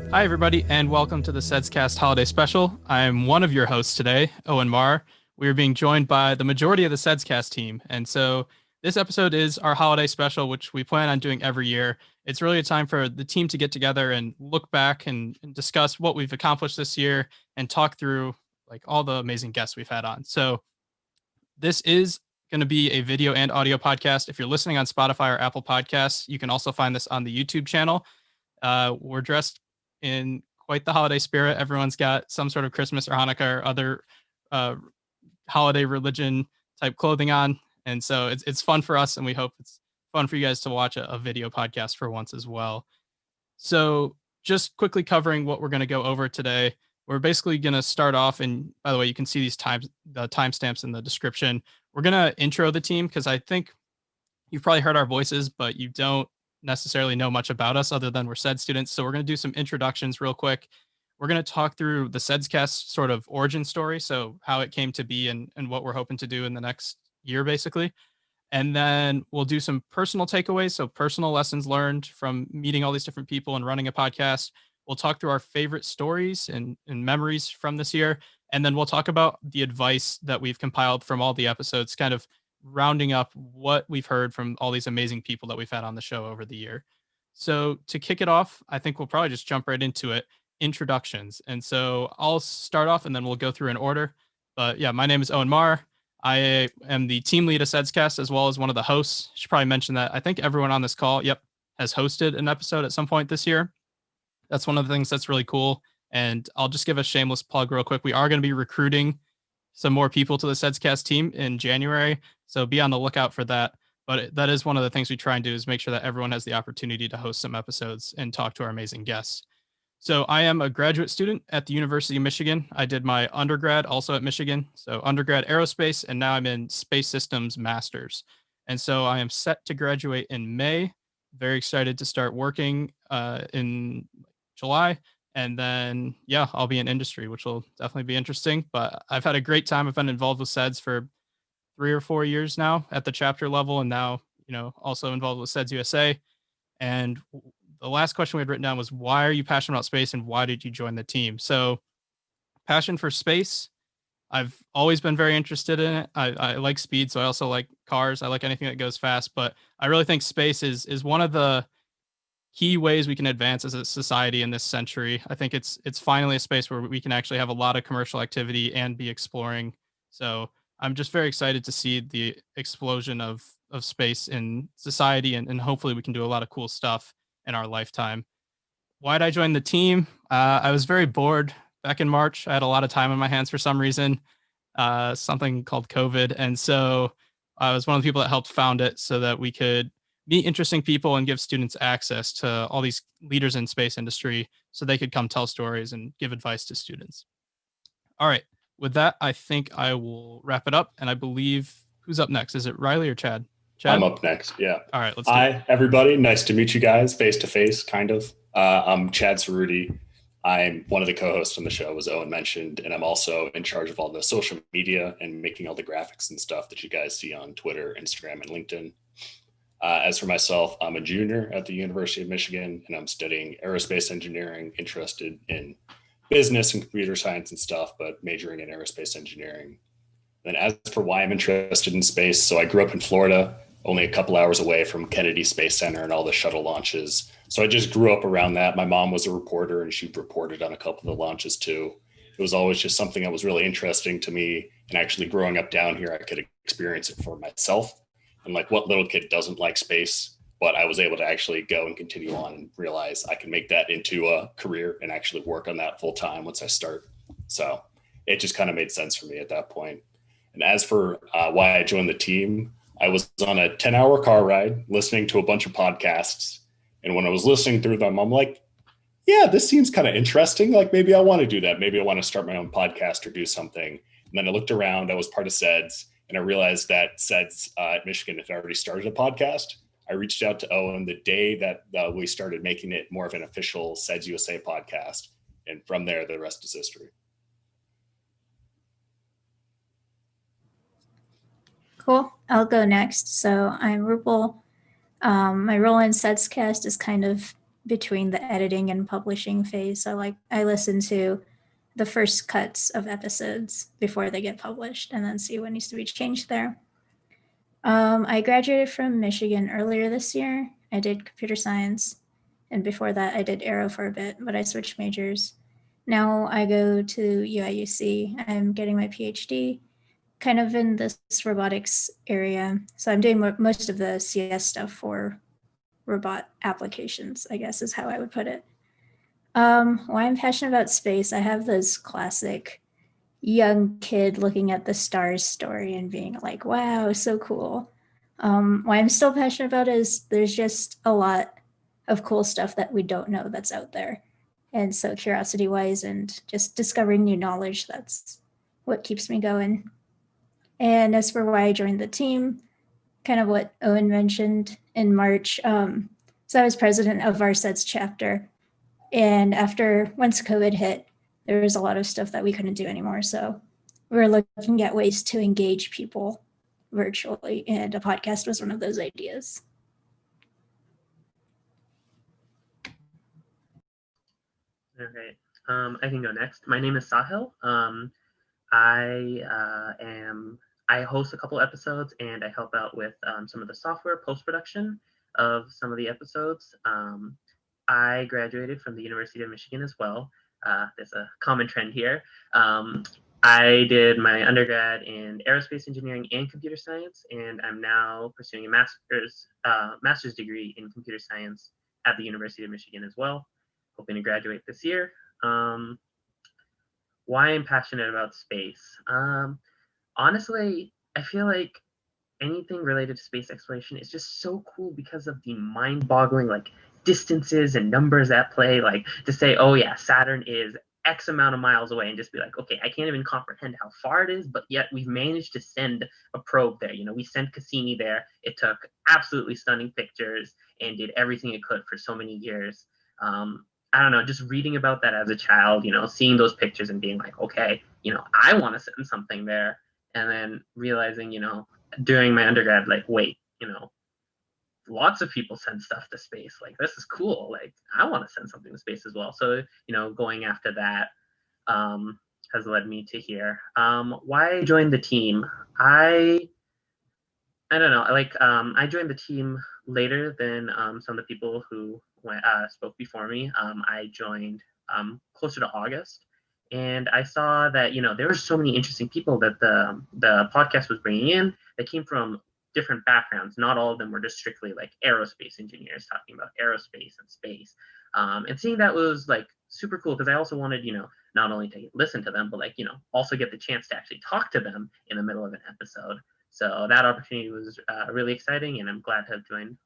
Hi, everybody, and welcome to the SEDScast Holiday Special. I'm one of your hosts today, Owen Marr. We are being joined by the majority of the SEDScast team, and so this episode is our holiday special, which we plan on doing every year. It's really a time for the team to get together and look back and discuss what we've accomplished this year and talk through like all the amazing guests we've had on. So this is going to be a video and audio podcast. If you're listening on Spotify or Apple Podcasts, you can also find this on the YouTube channel. We're dressed in quite the holiday spirit. Everyone's got some sort of Christmas or Hanukkah or other holiday religion type clothing on. And so it's fun for us, and we hope it's fun for you guys to watch a video podcast for once as well. So just quickly covering what we're going to go over today. We're basically going to start off, and by the way, you can see the timestamps in the description. We're going to intro the team because I think you've probably heard our voices, but you don't necessarily know much about us other than we're SED students. So we're going to do some introductions real quick. We're going to talk through the SEDScast sort of origin story, so how it came to be and what we're hoping to do in the next year, basically. And then we'll do some personal takeaways, so personal lessons learned from meeting all these different people and running a podcast. We'll talk through our favorite stories and memories from this year. And then we'll talk about the advice that we've compiled from all the episodes, kind of rounding up what we've heard from all these amazing people that we've had on the show over the year. So to kick it off, I think we'll probably just jump right into it. Introductions. And so I'll start off and then we'll go through in order. But yeah, my name is Owen Marr. I am the team lead of SEDScast as well as one of the hosts. Should probably mention that I think everyone on this call, has hosted an episode at some point this year. That's one of the things that's really cool. And I'll just give a shameless plug real quick. We are going to be recruiting some more people to the SEDScast team in January. So be on the lookout for that. But that is one of the things we try and do is make sure that everyone has the opportunity to host some episodes and talk to our amazing guests. So I am a graduate student at the University of Michigan. I did my undergrad also at Michigan. So undergrad aerospace, and now I'm in space systems masters. And so I am set to graduate in May. Very excited to start working in July. And then, I'll be in industry, which will definitely be interesting. But I've had a great time. I've been involved with SEDS for 3 or 4 years now at the chapter level, and now, also involved with SEDS USA. And the last question we had written down was, why are you passionate about space and why did you join the team? So passion for space. I've always been very interested in it. I like speed, so I also like cars. I like anything that goes fast, but I really think space is one of the key ways we can advance as a society in this century. I think it's finally a space where we can actually have a lot of commercial activity and be exploring. So I'm just very excited to see the explosion of space in society, and hopefully we can do a lot of cool stuff in our lifetime. Why did I join the team? I was very bored back in March. I had a lot of time on my hands for some reason, something called COVID. And so I was one of the people that helped found it so that we could meet interesting people and give students access to all these leaders in space industry so they could come tell stories and give advice to students. All right. With that, I think I will wrap it up. And I believe, who's up next? Is it Riley or Chad? Chad? I'm up next. Yeah. All right. Let's do it. Hi, everybody. Nice to meet you guys face to face, kind of. I'm Chad Cerruti. I'm one of the co-hosts on the show, as Owen mentioned, and I'm also in charge of all the social media and making all the graphics and stuff that you guys see on Twitter, Instagram, and LinkedIn. As for myself, I'm a junior at the University of Michigan, and I'm studying aerospace engineering, interested in business and computer science and stuff, but majoring in aerospace engineering. And as for why I'm interested in space, so I grew up in Florida, only a couple hours away from Kennedy Space Center and all the shuttle launches. So I just grew up around that. My mom was a reporter and she reported on a couple of the launches too. It was always just something that was really interesting to me. And actually growing up down here, I could experience it for myself. And like, what little kid doesn't like space? But I was able to actually go and continue on and realize I can make that into a career and actually work on that full time once I start. So it just kind of made sense for me at that point. And as for why I joined the team, I was on a 10-hour car ride listening to a bunch of podcasts. And when I was listening through them, I'm like, yeah, this seems kind of interesting. Like maybe I want to do that. Maybe I want to start my own podcast or do something. And then I looked around, I was part of SEDS, and I realized that SEDS at Michigan had already started a podcast. I reached out to Owen the day that we started making it more of an official SEDS USA podcast. And from there, the rest is history. Cool. I'll go next. So I'm Rupal. My role in SEDScast is kind of between the editing and publishing phase. So I listen to the first cuts of episodes before they get published and then see what needs to be changed there. I graduated from Michigan earlier this year. I did computer science, and before that I did aero for a bit, but I switched majors. Now I go to UIUC. I'm getting my PhD kind of in this robotics area. So I'm doing most of the CS stuff for robot applications, I guess is how I would put it. Why I'm passionate about space, I have this classic young kid looking at the stars story and being like, wow, so cool. Why I'm still passionate about is there's just a lot of cool stuff that we don't know that's out there. And so curiosity wise and just discovering new knowledge, that's what keeps me going. And as for why I joined the team, kind of what Owen mentioned in March. So I was president of our SEDS chapter. And once COVID hit, there was a lot of stuff that we couldn't do anymore. So we were looking at ways to engage people virtually, and a podcast was one of those ideas. Okay, I can go next. My name is Sahil. I host a couple episodes and I help out with some of the software post-production of some of the episodes. I graduated from the University of Michigan as well. There's a common trend here. I did my undergrad in aerospace engineering and computer science, and I'm now pursuing a master's degree in computer science at the University of Michigan as well, hoping to graduate this year. Why I'm passionate about space. Honestly, I feel like anything related to space exploration is just so cool because of the mind-boggling like distances and numbers at play. Like to say, oh yeah, Saturn is X amount of miles away, and just be like, okay, I can't even comprehend how far it is, but yet we've managed to send a probe there. You know, we sent Cassini there. It took absolutely stunning pictures and did everything it could for so many years. I don't know, just reading about that as a child, you know, seeing those pictures and being like, okay, you know, I want to send something there. And then realizing, you know, during my undergrad, like, wait, you know, lots of people send stuff to space. Like, this is cool. Like, I want to send something to space as well. So, you know, going after that has led me to here. Why I joined the team? I don't know. Like, I joined the team later than some of the people who spoke before me. I joined closer to August, and I saw that, you know, there were so many interesting people that the podcast was bringing in that came from different backgrounds. Not all of them were just strictly like aerospace engineers talking about aerospace and space. And seeing that was like super cool because I also wanted, you know, not only to listen to them, but like, you know, also get the chance to actually talk to them in the middle of an episode. So that opportunity was really exciting, and I'm glad to have joined.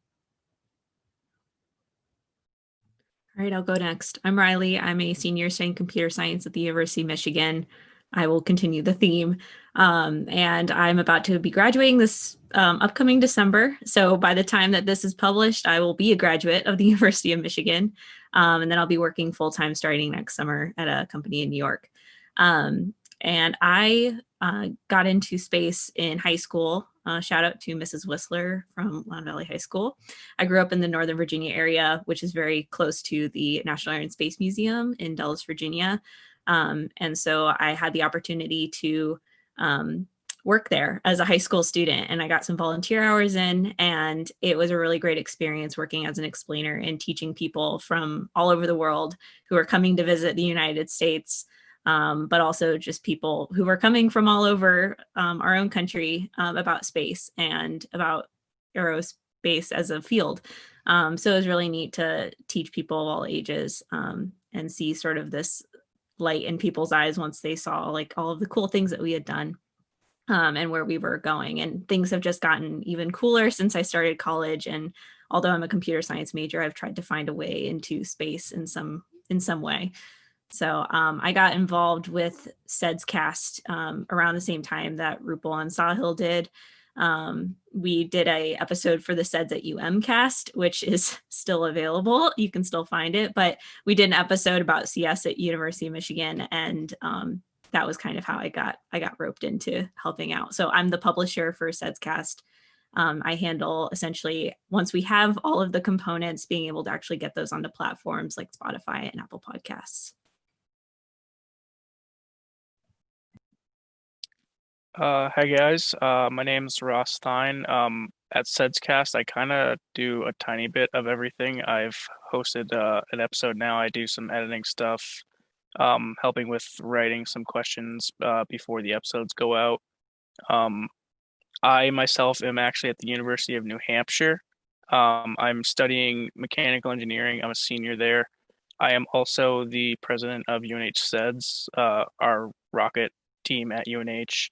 All right, I'll go next. I'm Riley. I'm a senior studying computer science at the University of Michigan. I will continue the theme. And I'm about to be graduating this upcoming December. So by the time that this is published, I will be a graduate of the University of Michigan. And then I'll be working full-time starting next summer at a company in New York. And I got into space in high school. Shout out to Mrs. Whistler from Lon Valley High School. I grew up in the Northern Virginia area, which is very close to the National Air and Space Museum in Dulles, Virginia. And so I had the opportunity to work there as a high school student, and I got some volunteer hours in, and it was a really great experience working as an explainer and teaching people from all over the world who are coming to visit the United States. But also just people who were coming from all over our own country about space and about aerospace as a field. So it was really neat to teach people of all ages and see sort of this light in people's eyes once they saw like all of the cool things that we had done and where we were going. And things have just gotten even cooler since I started college. And although I'm a computer science major, I've tried to find a way into space in some way. So I got involved with SEDScast around the same time that Rupal and Sahil did. We did a episode for the SEDS at UM cast, which is still available. You can still find it, but we did an episode about CS at University of Michigan, and that was kind of how I got roped into helping out. So I'm the publisher for SEDScast. I handle essentially, once we have all of the components, being able to actually get those onto platforms like Spotify and Apple Podcasts. Hi guys, my name is Ross Stein. At SEDScast, I kind of do a tiny bit of everything. I've hosted an episode now. I do some editing stuff, helping with writing some questions before the episodes go out. I myself am actually at the University of New Hampshire. I'm studying mechanical engineering. I'm a senior there. I am also the president of UNH SEDS, our rocket team at UNH.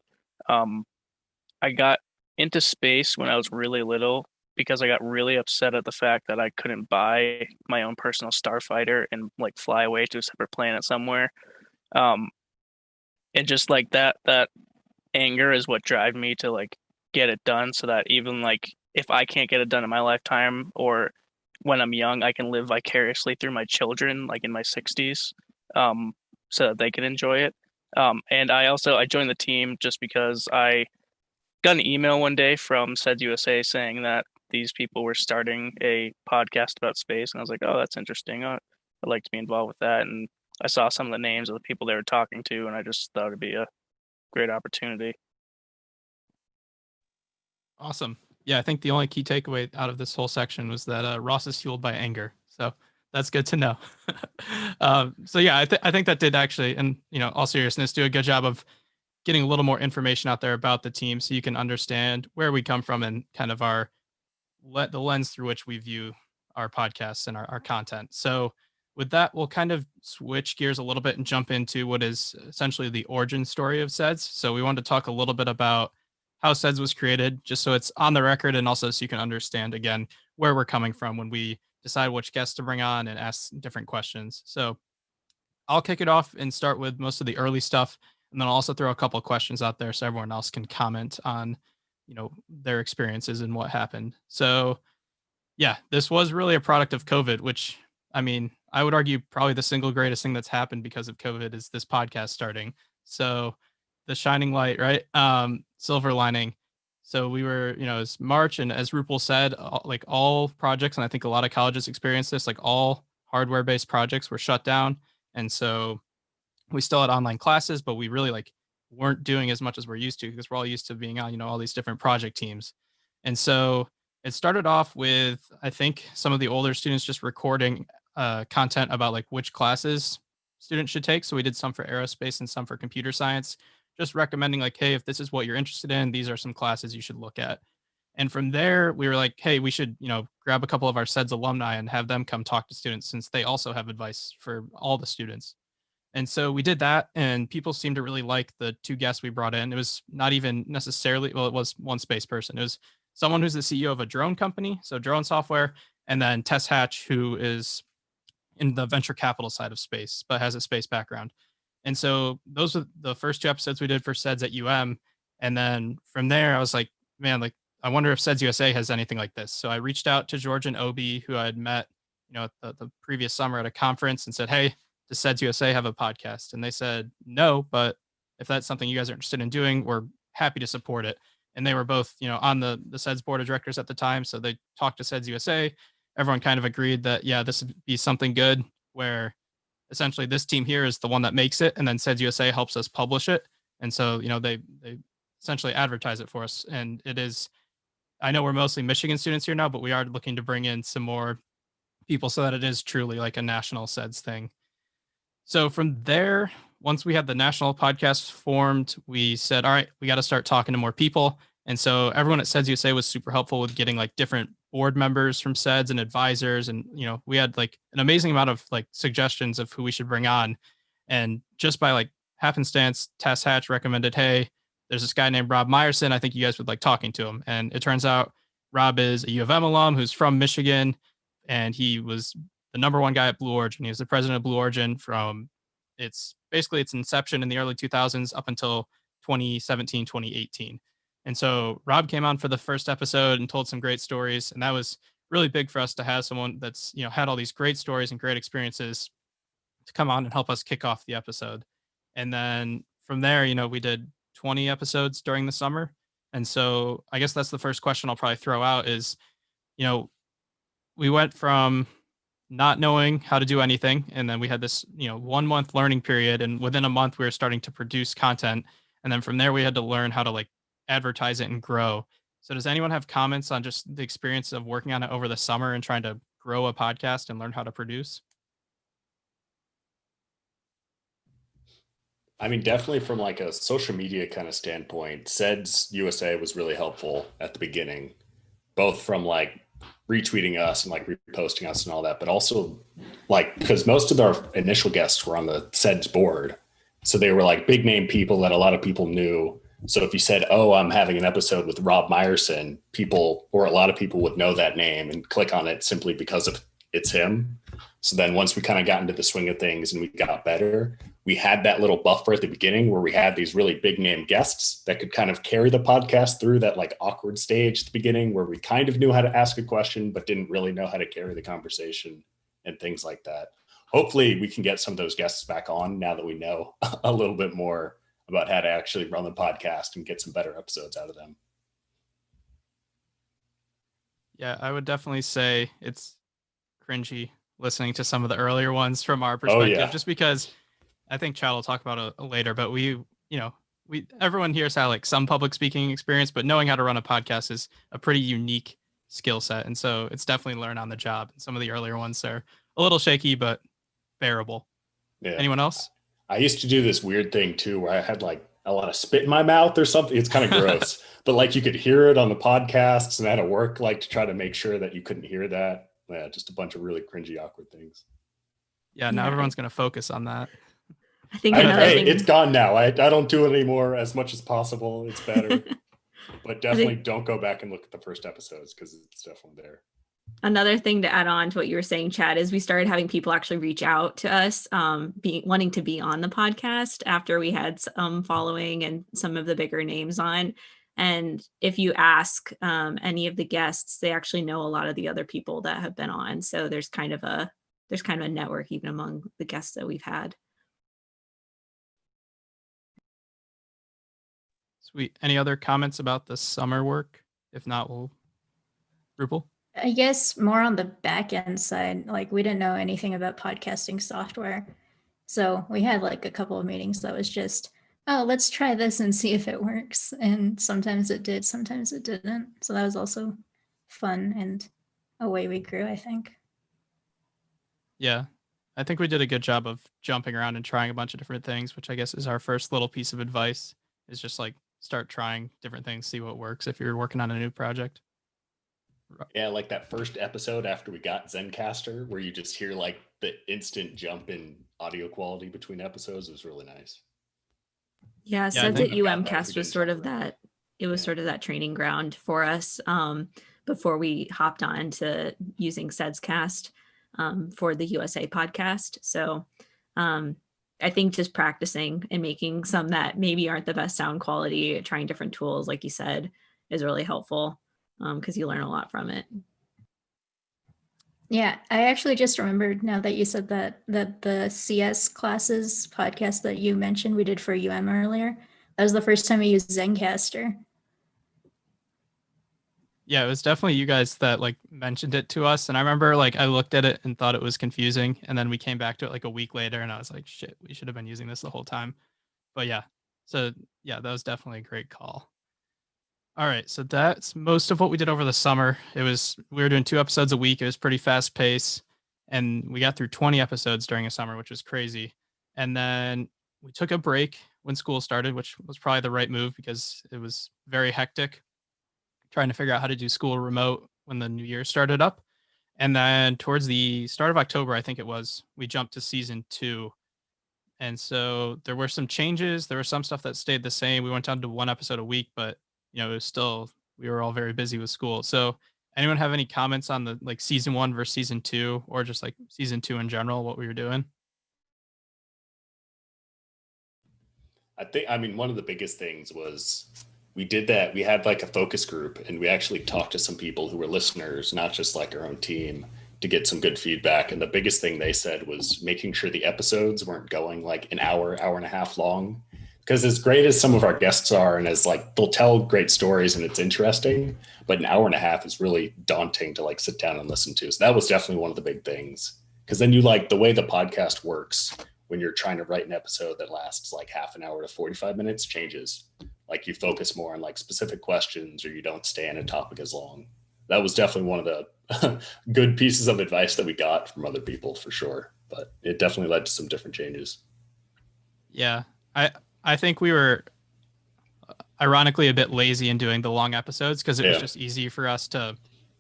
I got into space when I was really little because I got really upset at the fact that I couldn't buy my own personal starfighter and like fly away to a separate planet somewhere. Um, and just like that anger is what drive me to like get it done so that even like if I can't get it done in my lifetime or when I'm young, I can live vicariously through my children, like in my 60s, so that they can enjoy it. And I joined the team just because I got an email one day from SEDS USA saying that these people were starting a podcast about space, and I was like, oh, that's interesting. I'd like to be involved with that. And I saw some of the names of the people they were talking to, and I just thought it'd be a great opportunity. Awesome. Yeah, I think the only key takeaway out of this whole section was that Ross is fueled by anger. So that's good to know. So yeah, I think that did actually, and all seriousness, do a good job of getting a little more information out there about the team, so you can understand where we come from and kind of the lens through which we view our podcasts and our content. So with that, we'll kind of switch gears a little bit and jump into what is essentially the origin story of SEDS. So we wanted to talk a little bit about how SEDS was created, just so it's on the record and also so you can understand, again, where we're coming from when we decide which guests to bring on and ask different questions. So I'll kick it off and start with most of the early stuff, and then I'll also throw a couple of questions out there so everyone else can comment on, their experiences and what happened. So yeah, this was really a product of COVID, which, I mean, I would argue probably the single greatest thing that's happened because of COVID is this podcast starting. So the shining light, right? Silver lining. So we were, it's March, and as Rupal said, like all projects, and I think a lot of colleges experienced this, like all hardware-based projects were shut down. And so we still had online classes, but we really like weren't doing as much as we're used to because we're all used to being on, all these different project teams. And so it started off with, I think, some of the older students just recording content about like which classes students should take. So we did some for aerospace and some for computer science, just recommending like, hey, if this is what you're interested in, these are some classes you should look at. And from there, we were like, hey, we should, grab a couple of our SEDS alumni and have them come talk to students, since they also have advice for all the students. And so we did that, and people seemed to really like the two guests we brought in. It was not even necessarily, well, it was one space person. It was someone who's the CEO of a drone company, so drone software, and then Tess Hatch, who is in the venture capital side of space, but has a space background. And so those are the first two episodes we did for SEDS at UM. And then from there, I was like, man, like, I wonder if SEDS USA has anything like this. So I reached out to George and Obi, who I had met, the previous summer at a conference, and said, hey, does SEDS USA have a podcast? And they said, no, but if that's something you guys are interested in doing, we're happy to support it. And they were both, on the SEDS board of directors at the time. So they talked to SEDS USA. Everyone kind of agreed that, yeah, this would be something good, where essentially this team here is the one that makes it, and then SEDS USA helps us publish it. And so, they essentially advertise it for us. And it is, I know we're mostly Michigan students here now, but we are looking to bring in some more people so that it is truly like a national SEDS thing. So from there, once we had the national podcast formed, we said, all right, we got to start talking to more people. And so everyone at SEDS USA was super helpful with getting like different board members from SEDS and advisors. And, we had like an amazing amount of like suggestions of who we should bring on. And just by like happenstance, Tess Hatch recommended, hey, there's this guy named Rob Meyerson. I think you guys would like talking to him. And it turns out Rob is a U of M alum who's from Michigan, and he was the number one guy at Blue Origin. He was the president of Blue Origin from its inception in the early 2000s up until 2017, 2018. And so Rob came on for the first episode and told some great stories. And that was really big for us to have someone that's, had all these great stories and great experiences to come on and help us kick off the episode. And then from there, we did 20 episodes during the summer. And so I guess that's the first question I'll probably throw out is, we went from not knowing how to do anything, and then we had this 1 month learning period, and within a month we were starting to produce content, and then from there we had to learn how to like advertise it and grow. So does anyone have comments on just the experience of working on it over the summer and trying to grow a podcast and learn how to produce? I mean, definitely from like a social media kind of standpoint, SEDS USA was really helpful at the beginning, both from like retweeting us and like reposting us and all that, but also like because most of our initial guests were on the SEDS board. So they were like big name people that a lot of people knew. So if you said, oh, I'm having an episode with Rob Meyerson, people or a lot of people would know that name and click on it simply because of it's him. So then once we kind of got into the swing of things and we got better, we had that little buffer at the beginning where we had these really big name guests that could kind of carry the podcast through that like awkward stage at the beginning where we kind of knew how to ask a question, but didn't really know how to carry the conversation and things like that. Hopefully we can get some of those guests back on now that we know a little bit more about how to actually run the podcast and get some better episodes out of them. Yeah, I would definitely say it's cringy listening to some of the earlier ones from our perspective, just because I think Chad will talk about it later, but everyone here's had like some public speaking experience, but knowing how to run a podcast is a pretty unique skill set. And so it's definitely learn on the job. Some of the earlier ones are a little shaky, but bearable. Yeah. Anyone else? I used to do this weird thing too, where I had like a lot of spit in my mouth or something. It's kind of gross, but like you could hear it on the podcasts and I had to work like to try to make sure that you couldn't hear that. Yeah, just a bunch of really cringy, awkward things. Yeah, now everyone's going to focus on that. I think it's gone now. I don't do it anymore as much as possible. It's better. But definitely don't go back and look at the first episodes because it's definitely there. Another thing to add on to what you were saying, Chad, is we started having people actually reach out to us, wanting to be on the podcast after we had some following and some of the bigger names on. And if you ask any of the guests, they actually know a lot of the other people that have been on. So there's kind of a network even among the guests that we've had. Sweet. Any other comments about the summer work? If not, we'll Rupal? I guess more on the back end side, like we didn't know anything about podcasting software. So we had like a couple of meetings that was just, oh, let's try this and see if it works. And sometimes it did, sometimes it didn't. So that was also fun and a way we grew, I think. Yeah, I think we did a good job of jumping around and trying a bunch of different things, which I guess is our first little piece of advice, is just like start trying different things, see what works if you're working on a new project. Yeah, like that first episode after we got Zencastr, where you just hear like the instant jump in audio quality between episodes was really nice. Yeah, SEDS at UMcast was sort of that. It was sort of that training ground for us before we hopped on to using SEDScast for the USA podcast. So I think just practicing and making some that maybe aren't the best sound quality, trying different tools, like you said, is really helpful because you learn a lot from it. Yeah, I actually just remembered now that you said that the CS classes podcast that you mentioned we did for UM earlier, that was the first time we used Zencastr. Yeah, it was definitely you guys that like mentioned it to us. And I remember like I looked at it and thought it was confusing. And then we came back to it like a week later and I was like, shit, we should have been using this the whole time. But yeah, so yeah, that was definitely a great call. All right, so that's most of what we did over the summer. We were doing 2 episodes a week. It was pretty fast paced, and we got through 20 episodes during a summer, which was crazy. And then we took a break when school started, which was probably the right move because it was very hectic trying to figure out how to do school remote when the new year started up. And then towards the start of October, I think it was, we jumped to season 2. And so there were some changes. There was some stuff that stayed the same. We went down to 1 episode a week, but it was still, we were all very busy with school. So anyone have any comments on the like season 1 versus season 2, or just like season 2 in general, what we were doing? I mean, one of the biggest things was we did that. We had like a focus group and we actually talked to some people who were listeners, not just like our own team, to get some good feedback. And the biggest thing they said was making sure the episodes weren't going like an hour and a half long. Because as great as some of our guests are, and as like they'll tell great stories and it's interesting, but an hour and a half is really daunting to like sit down and listen to. So that was definitely one of the big things. Because then you like the way the podcast works when you're trying to write an episode that lasts like half an hour to 45 minutes changes. Like you focus more on like specific questions, or you don't stay on a topic as long. That was definitely one of the good pieces of advice that we got from other people for sure. But it definitely led to some different changes. Yeah. I think we were ironically a bit lazy in doing the long episodes because it was just easy for us to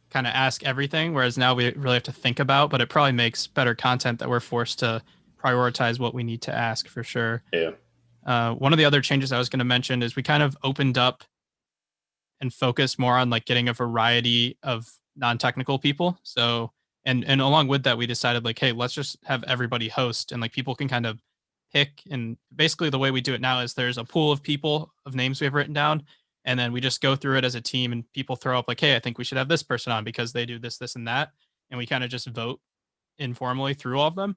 kind of ask everything, whereas now we really have to think about, but it probably makes better content that we're forced to prioritize what we need to ask for sure. Yeah. One of the other changes I was going to mention is we kind of opened up and focused more on like getting a variety of non-technical people. So, and along with that, we decided like, hey, let's just have everybody host, and like people can kind of pick. And basically the way we do it now is there's a pool of people of names we have written down, and then we just go through it as a team, and people throw up like, hey, I think we should have this person on because they do this, this, and that. And we kind of just vote informally through all of them.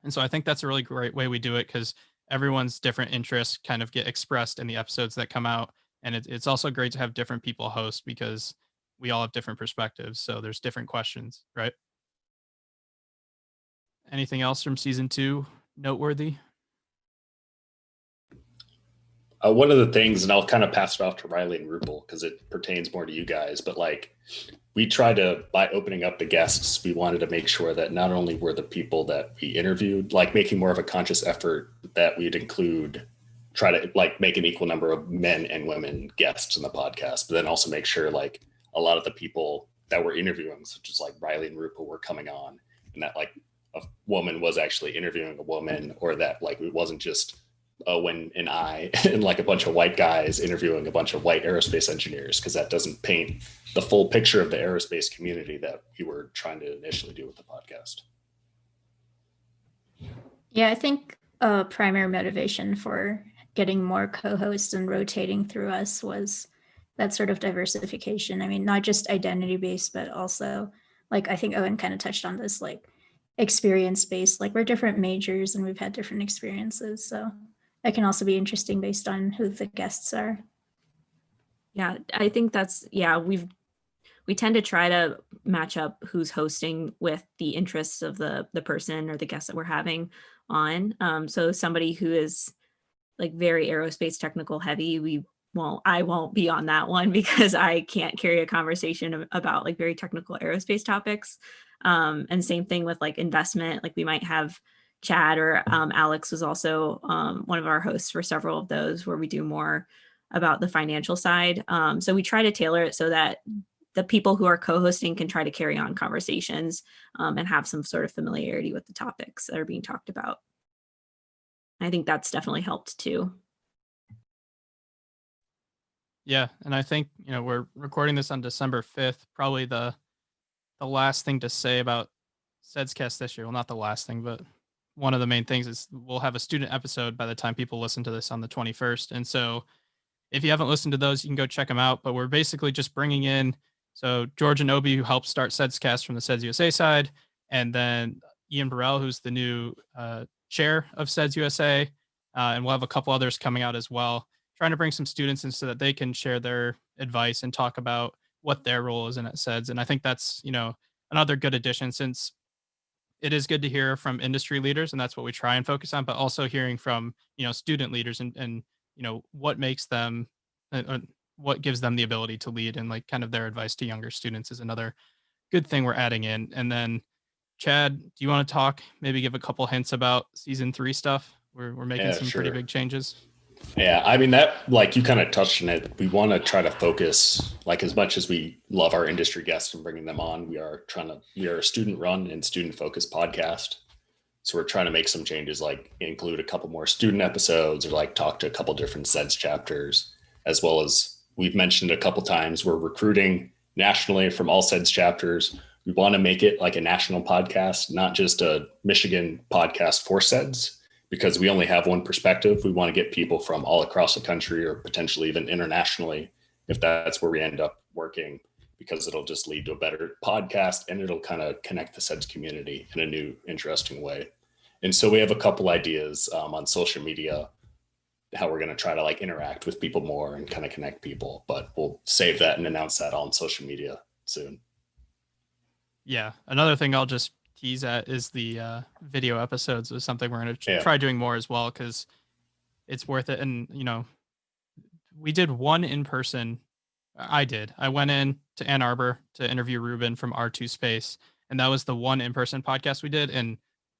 And so I think that's a really great way we do it, because everyone's different interests kind of get expressed in the episodes that come out. And it's also great to have different people host because we all have different perspectives. So there's different questions, right? Anything else from season 2 noteworthy? One of the things, and I'll kind of pass it off to Riley and Rupel because it pertains more to you guys, but like we try to, by opening up the guests, we wanted to make sure that not only were the people that we interviewed, like making more of a conscious effort that we'd include, try to like make an equal number of men and women guests in the podcast, but then also make sure like a lot of the people that we're interviewing, such as like Riley and Rupel, were coming on, and that like a woman was actually interviewing a woman, or that like it wasn't just Owen and I and like a bunch of white guys interviewing a bunch of white aerospace engineers, because that doesn't paint the full picture of the aerospace community that we were trying to initially do with the podcast. Yeah, I think a primary motivation for getting more co-hosts and rotating through us was that sort of diversification. I mean, not just identity based, but also like I think Owen kind of touched on this, like experience based. Like we're different majors and we've had different experiences, so that can also be interesting based on who the guests are. Yeah, I think that's, we tend to try to match up who's hosting with the interests of the person or the guest that we're having on. So somebody who is like very aerospace technical heavy, I won't be on that one because I can't carry a conversation about like very technical aerospace topics. And same thing with like investment, like we might have Chad or Alex was also one of our hosts for several of those where we do more about the financial side. So we try to tailor it so that the people who are co-hosting can try to carry on conversations and have some sort of familiarity with the topics that are being talked about. I think that's definitely helped too. Yeah, and I think, we're recording this on December 5th. Probably the last thing to say about SEDScast this year. Well, not the last thing, but one of the main things is we'll have a student episode by the time people listen to this on the 21st. And so if you haven't listened to those, you can go check them out. But we're basically just bringing in, so George and Obi, who helped start SEDScast from the SEDS USA side, and then Ian Burrell, who's the new chair of SEDS USA, and we'll have a couple others coming out as well, trying to bring some students in so that they can share their advice and talk about what their role is in at SEDS. And I think that's, another good addition, since it is good to hear from industry leaders, and that's what we try and focus on, but also hearing from, student leaders and what makes them, what gives them the ability to lead, and like kind of their advice to younger students is another good thing we're adding in. And then Chad, do you want to talk, maybe give a couple hints about season 3 stuff? We're making some pretty big changes. Yeah, I mean, that, like you kind of touched on it, we want to try to focus, like as much as we love our industry guests and bringing them on, we are a student run and student focused podcast. So we're trying to make some changes, like include a couple more student episodes, or like talk to a couple different SEDS chapters, as well as we've mentioned a couple times, we're recruiting nationally from all SEDS chapters. We want to make it like a national podcast, not just a Michigan podcast for SEDS, because we only have one perspective. We want to get people from all across the country, or potentially even internationally, if that's where we end up working, because it'll just lead to a better podcast and it'll kind of connect the SEDS community in a new, interesting way. And so we have a couple ideas on social media how we're going to try to like interact with people more and kind of connect people. But we'll save that and announce that on social media soon. Yeah. Another thing I'll just tease at is the video episodes is something we're going to try doing more as well, because it's worth it. And, you know, we did one in person. I went in to Ann Arbor to interview Ruben from R2 Space, and that was the one in-person podcast we did. And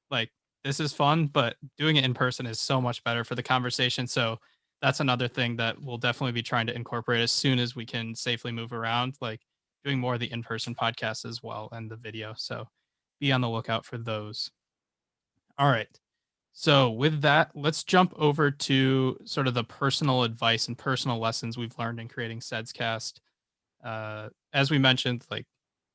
like, this is fun, but doing it in person is so much better for the conversation. So that's another thing that we'll definitely be trying to incorporate as soon as we can safely move around, like doing more of the in-person podcasts as well and the video. So be on the lookout for those. All right. So with that, let's jump over to sort of the personal advice and personal lessons we've learned in creating SEDScast. As we mentioned, like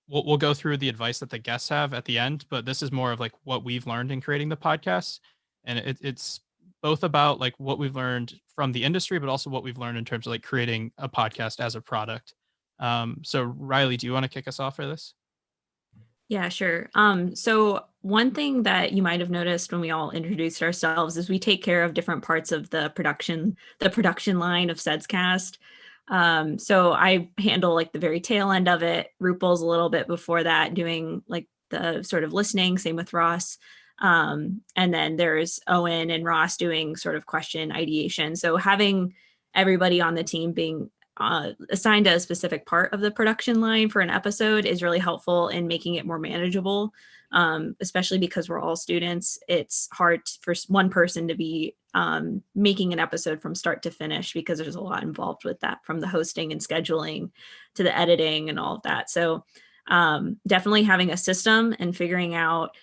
we'll go through the advice that the guests have at the end, but this is more of like what we've learned in creating the podcast. And it's both about like what we've learned from the industry, but also what we've learned in terms of like creating a podcast as a product. So Riley, do you want to kick us off for this? Yeah, sure. So one thing that you might have noticed when we all introduced ourselves is we take care of different parts of the production line of SEDScast. So I handle like the very tail end of it. Rupal's a little bit before that, doing like the sort of listening, same with Ross. And then there's Owen and Ross doing sort of question ideation. So having everybody on the team being assigned a specific part of the production line for an episode is really helpful in making it more manageable, especially because we're all students. It's hard for one person to be making an episode from start to finish because there's a lot involved with that, from the hosting and scheduling to the editing and all of that. So definitely having a system and figuring out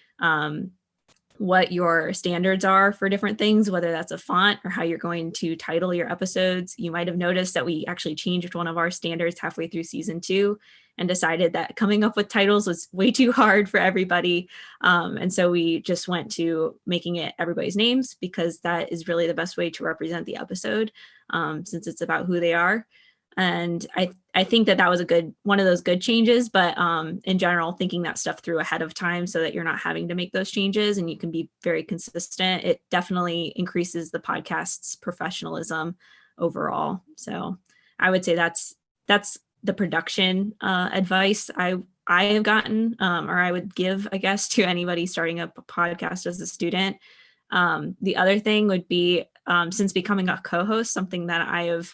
what your standards are for different things, whether that's a font or how you're going to title your episodes. You might have noticed that we actually changed one of our standards halfway through season 2 and decided that coming up with titles was way too hard for everybody. And so we just went to making it everybody's names, because that is really the best way to represent the episode, since it's about who they are. And I think that was one of those good changes, but in general, thinking that stuff through ahead of time so that you're not having to make those changes and you can be very consistent, it definitely increases the podcast's professionalism overall. So I would say that's the production advice I have gotten, or I would give, I guess, to anybody starting up a podcast as a student. The other thing would be, since becoming a co-host, something that I have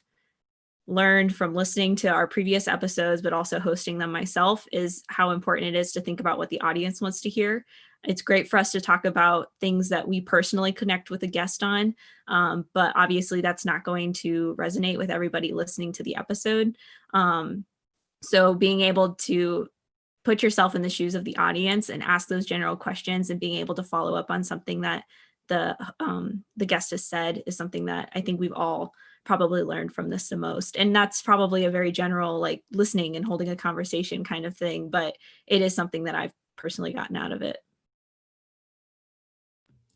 learned from listening to our previous episodes, but also hosting them myself, is how important it is to think about what the audience wants to hear. It's great for us to talk about things that we personally connect with a guest on, but obviously that's not going to resonate with everybody listening to the episode. So being able to put yourself in the shoes of the audience and ask those general questions and being able to follow up on something that the guest has said is something that I think we've all probably learned from this the most. And that's probably a very general, like listening and holding a conversation kind of thing, but it is something that I've personally gotten out of it.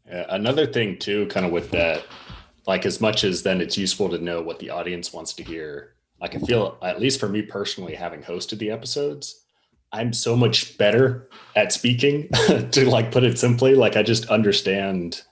Yeah, another thing too, kind of with that, like as much as then it's useful to know what the audience wants to hear, like I feel, at least for me personally, having hosted the episodes, I'm so much better at speaking to like put it simply, like I just understand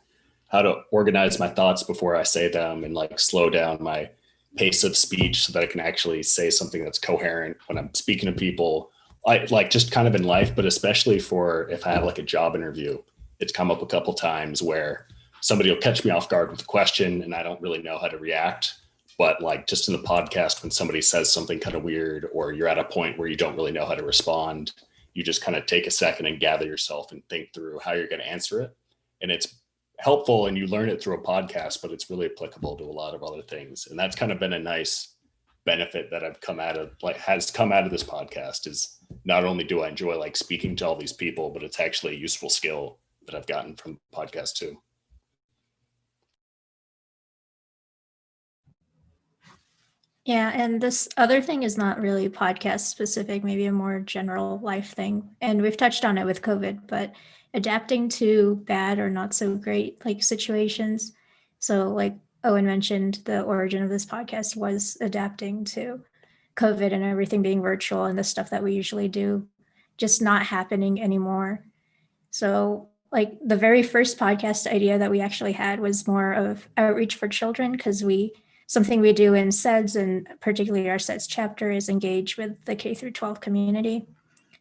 how to organize my thoughts before I say them and like slow down my pace of speech so that I can actually say something that's coherent when I'm speaking to people. I like just kind of in life, but especially for if I have like a job interview, it's come up a couple times where somebody will catch me off guard with a question and I don't really know how to react. But like just in the podcast, when somebody says something kind of weird, or you're at a point where you don't really know how to respond, you just kind of take a second and gather yourself and think through how you're going to answer it. And it's helpful and you learn it through a podcast, but it's really applicable to a lot of other things. And that's kind of been a nice benefit that has come out of this podcast, is not only do I enjoy like speaking to all these people, but it's actually a useful skill that I've gotten from the podcast too. Yeah, and this other thing is not really podcast specific, maybe a more general life thing. And we've touched on it with COVID, but adapting to bad or not so great like situations. So like Owen mentioned, the origin of this podcast was adapting to COVID and everything being virtual and the stuff that we usually do just not happening anymore. So like the very first podcast idea that we actually had was more of outreach for children, because something we do in SEDS, and particularly our SEDS chapter, is engage with the K through 12 community.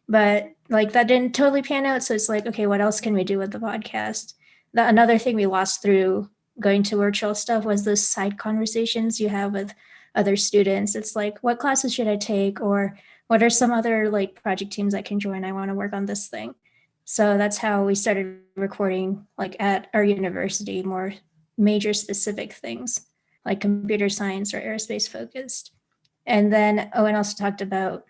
But like that didn't totally pan out. So it's like, okay, what else can we do with the podcast? Another thing we lost through going to virtual stuff was those side conversations you have with other students. It's like, what classes should I take? Or what are some other like project teams I can join? I want to work on this thing. So that's how we started recording, like at our university, more major specific things like computer science or aerospace focused. And then Owen also talked about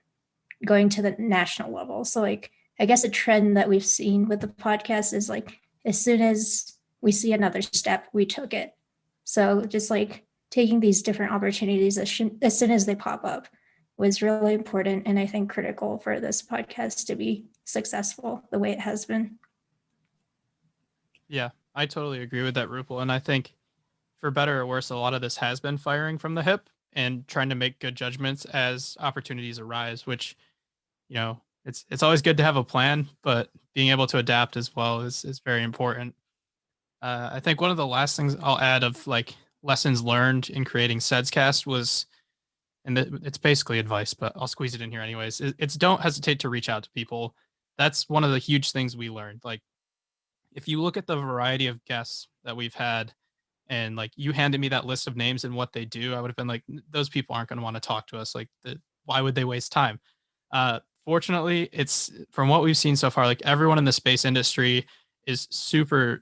going to the national level. So like, I guess a trend that we've seen with the podcast is like, as soon as we see another step, we took it. So just like taking these different opportunities as soon as they pop up was really important, and I think critical for this podcast to be successful the way it has been. Yeah, I totally agree with that, Rupal. And I think for better or worse, a lot of this has been firing from the hip and trying to make good judgments as opportunities arise, which, you know, it's always good to have a plan, but being able to adapt as well is very important. I think one of the last things I'll add of like lessons learned in creating SEDScast was, and it's basically advice, but I'll squeeze it in here anyways. It's don't hesitate to reach out to people. That's one of the huge things we learned. Like, if you look at the variety of guests that we've had, and like you handed me that list of names and what they do, I would have been like, those people aren't going to want to talk to us. Like, why would they waste time? Fortunately, it's from what we've seen so far, like everyone in the space industry is super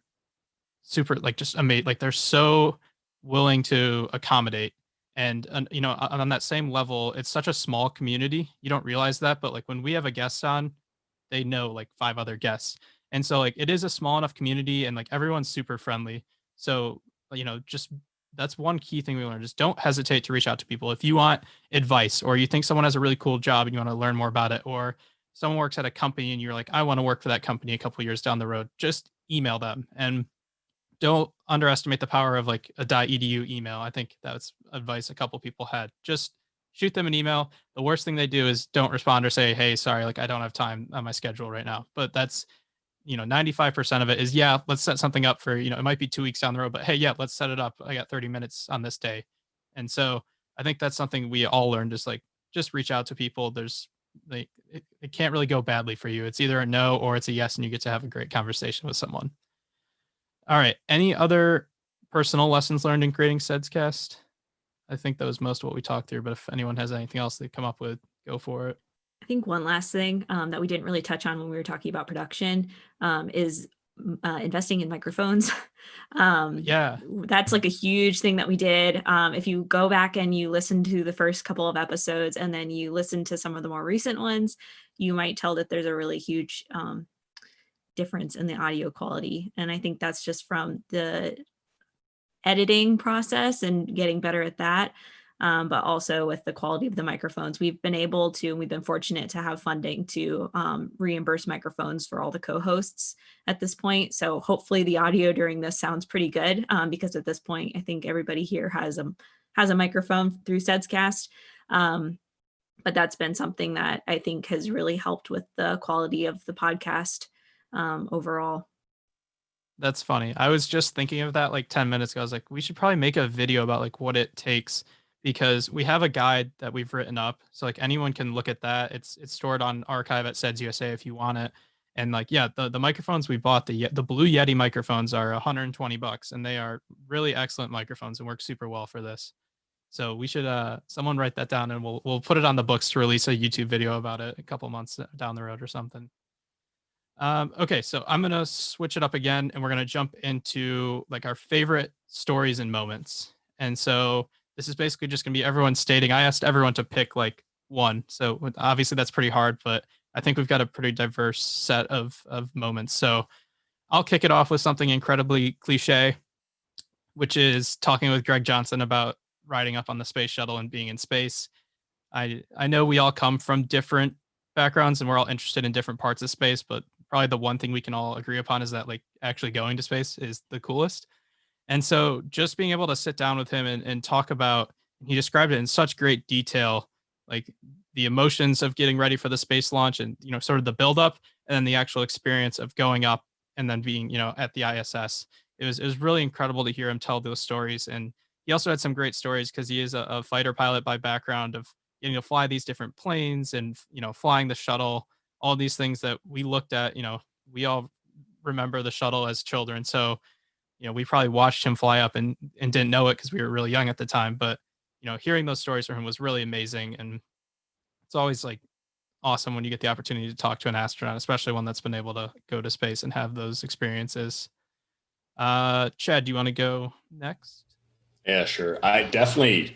like just amazing. Like they're so willing to accommodate. And you know, on that same level, it's such a small community. You don't realize that, but like when we have a guest on, they know like 5 other guests. And so like it is a small enough community, and like everyone's super friendly. So, you know, just that's one key thing we learned, is don't hesitate to reach out to people. If you want advice, or you think someone has a really cool job and you want to learn more about it, or someone works at a company and you're like, I want to work for that company a couple years down the road, just email them. And don't underestimate the power of like a .edu email. I think that's advice a couple people had. Just shoot them an email. The worst thing they do is don't respond or say, hey, sorry, like I don't have time on my schedule right now. But that's, you know, 95% of it is, yeah, let's set something up for, you know, it might be 2 weeks down the road, but hey, yeah, let's set it up. I got 30 minutes on this day. And so I think that's something we all learned, is like, just reach out to people. There's like, it can't really go badly for you. It's either a no or it's a yes, and you get to have a great conversation with someone. All right. Any other personal lessons learned in creating SEDScast? I think that was most of what we talked through, but if anyone has anything else they come up with, go for it. I think one last thing that we didn't really touch on when we were talking about production is investing in microphones. Yeah. That's like a huge thing that we did. If you go back and you listen to the first couple of episodes and then you listen to some of the more recent ones, you might tell that there's a really huge difference in the audio quality. And I think that's just from the editing process and getting better at that. But also with the quality of the microphones, we've been fortunate to have funding to reimburse microphones for all the co-hosts at this point. So hopefully the audio during this sounds pretty good, because at this point, I think everybody here has a microphone through SEDScast. But that's been something that I think has really helped with the quality of the podcast overall. That's funny. I was just thinking of that like 10 minutes ago. I was like, we should probably make a video about like what it takes, because we have a guide that we've written up. So like anyone can look at that. It's stored on archive at SEDS USA if you want it. And like, yeah, the microphones we bought, the Blue Yeti microphones are $120, and they are really excellent microphones and work super well for this. So we should someone write that down, and we'll put it on the books to release a YouTube video about it a couple months down the road or something. Okay, so I'm gonna switch it up again, and we're gonna jump into like our favorite stories and moments. And so this is basically just gonna be everyone stating. I asked everyone to pick like one, so obviously that's pretty hard, but I think we've got a pretty diverse set of moments. So I'll kick it off with something incredibly cliche, which is talking with Greg Johnson about riding up on the space shuttle and being in space. I know we all come from different backgrounds and we're all interested in different parts of space, but probably the one thing we can all agree upon is that like actually going to space is the coolest. And so just being able to sit down with him and talk about, he described it in such great detail, like the emotions of getting ready for the space launch and, you know, sort of the buildup, and then the actual experience of going up and then being, you know, at the ISS. It was really incredible to hear him tell those stories. And he also had some great stories because he is a fighter pilot by background of, you know, fly these different planes and, you know, flying the shuttle, all these things that we looked at, you know, we all remember the shuttle as children. So, you know, we probably watched him fly up and didn't know it because we were really young at the time. But, you know, hearing those stories from him was really amazing. And it's always like awesome when you get the opportunity to talk to an astronaut, especially one that's been able to go to space and have those experiences. Chad, do you want to go next? Yeah, sure. I definitely,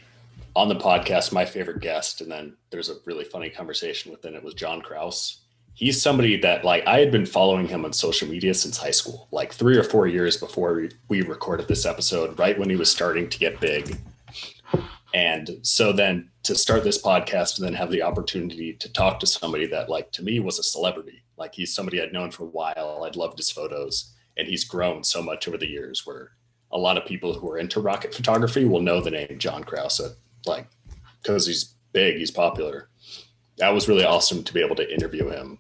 on the podcast, my favorite guest, and then there's a really funny conversation within it, was John Krause. He's somebody that, like, I had been following him on social media since high school, like 3 or 4 years before we recorded this episode, right when he was starting to get big. And so then to start this podcast and then have the opportunity to talk to somebody that, like, to me was a celebrity. Like, he's somebody I'd known for a while. I'd loved his photos, and he's grown so much over the years where a lot of people who are into rocket photography will know the name John Krause, like, because he's big, he's popular. That was really awesome to be able to interview him.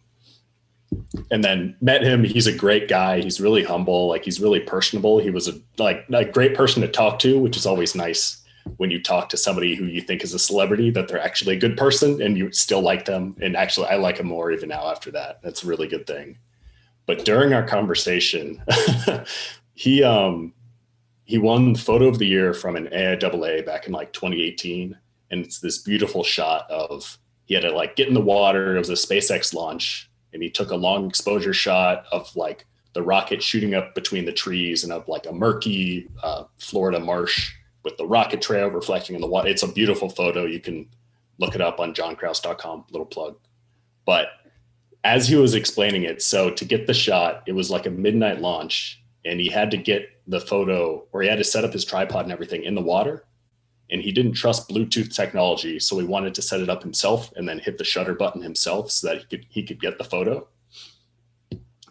And then met him. He's a great guy. He's really humble. Like, he's really personable. He was a great person to talk to, which is always nice when you talk to somebody who you think is a celebrity, that they're actually a good person and you still like them. And actually, I like him more even now after that. That's a really good thing. But during our conversation, he won Photo of the Year from an AIAA back in like 2018. And it's this beautiful shot of, he had to like get in the water. It was a SpaceX launch. And he took a long exposure shot of like the rocket shooting up between the trees and of like a murky Florida marsh with the rocket trail reflecting in the water. It's a beautiful photo. You can look it up on johnkrause.com, little plug. But as he was explaining it, so to get the shot, it was like a midnight launch, and he had to get the photo, or he had to set up his tripod and everything in the water. And he didn't trust Bluetooth technology, so he wanted to set it up himself and then hit the shutter button himself so that he could get the photo.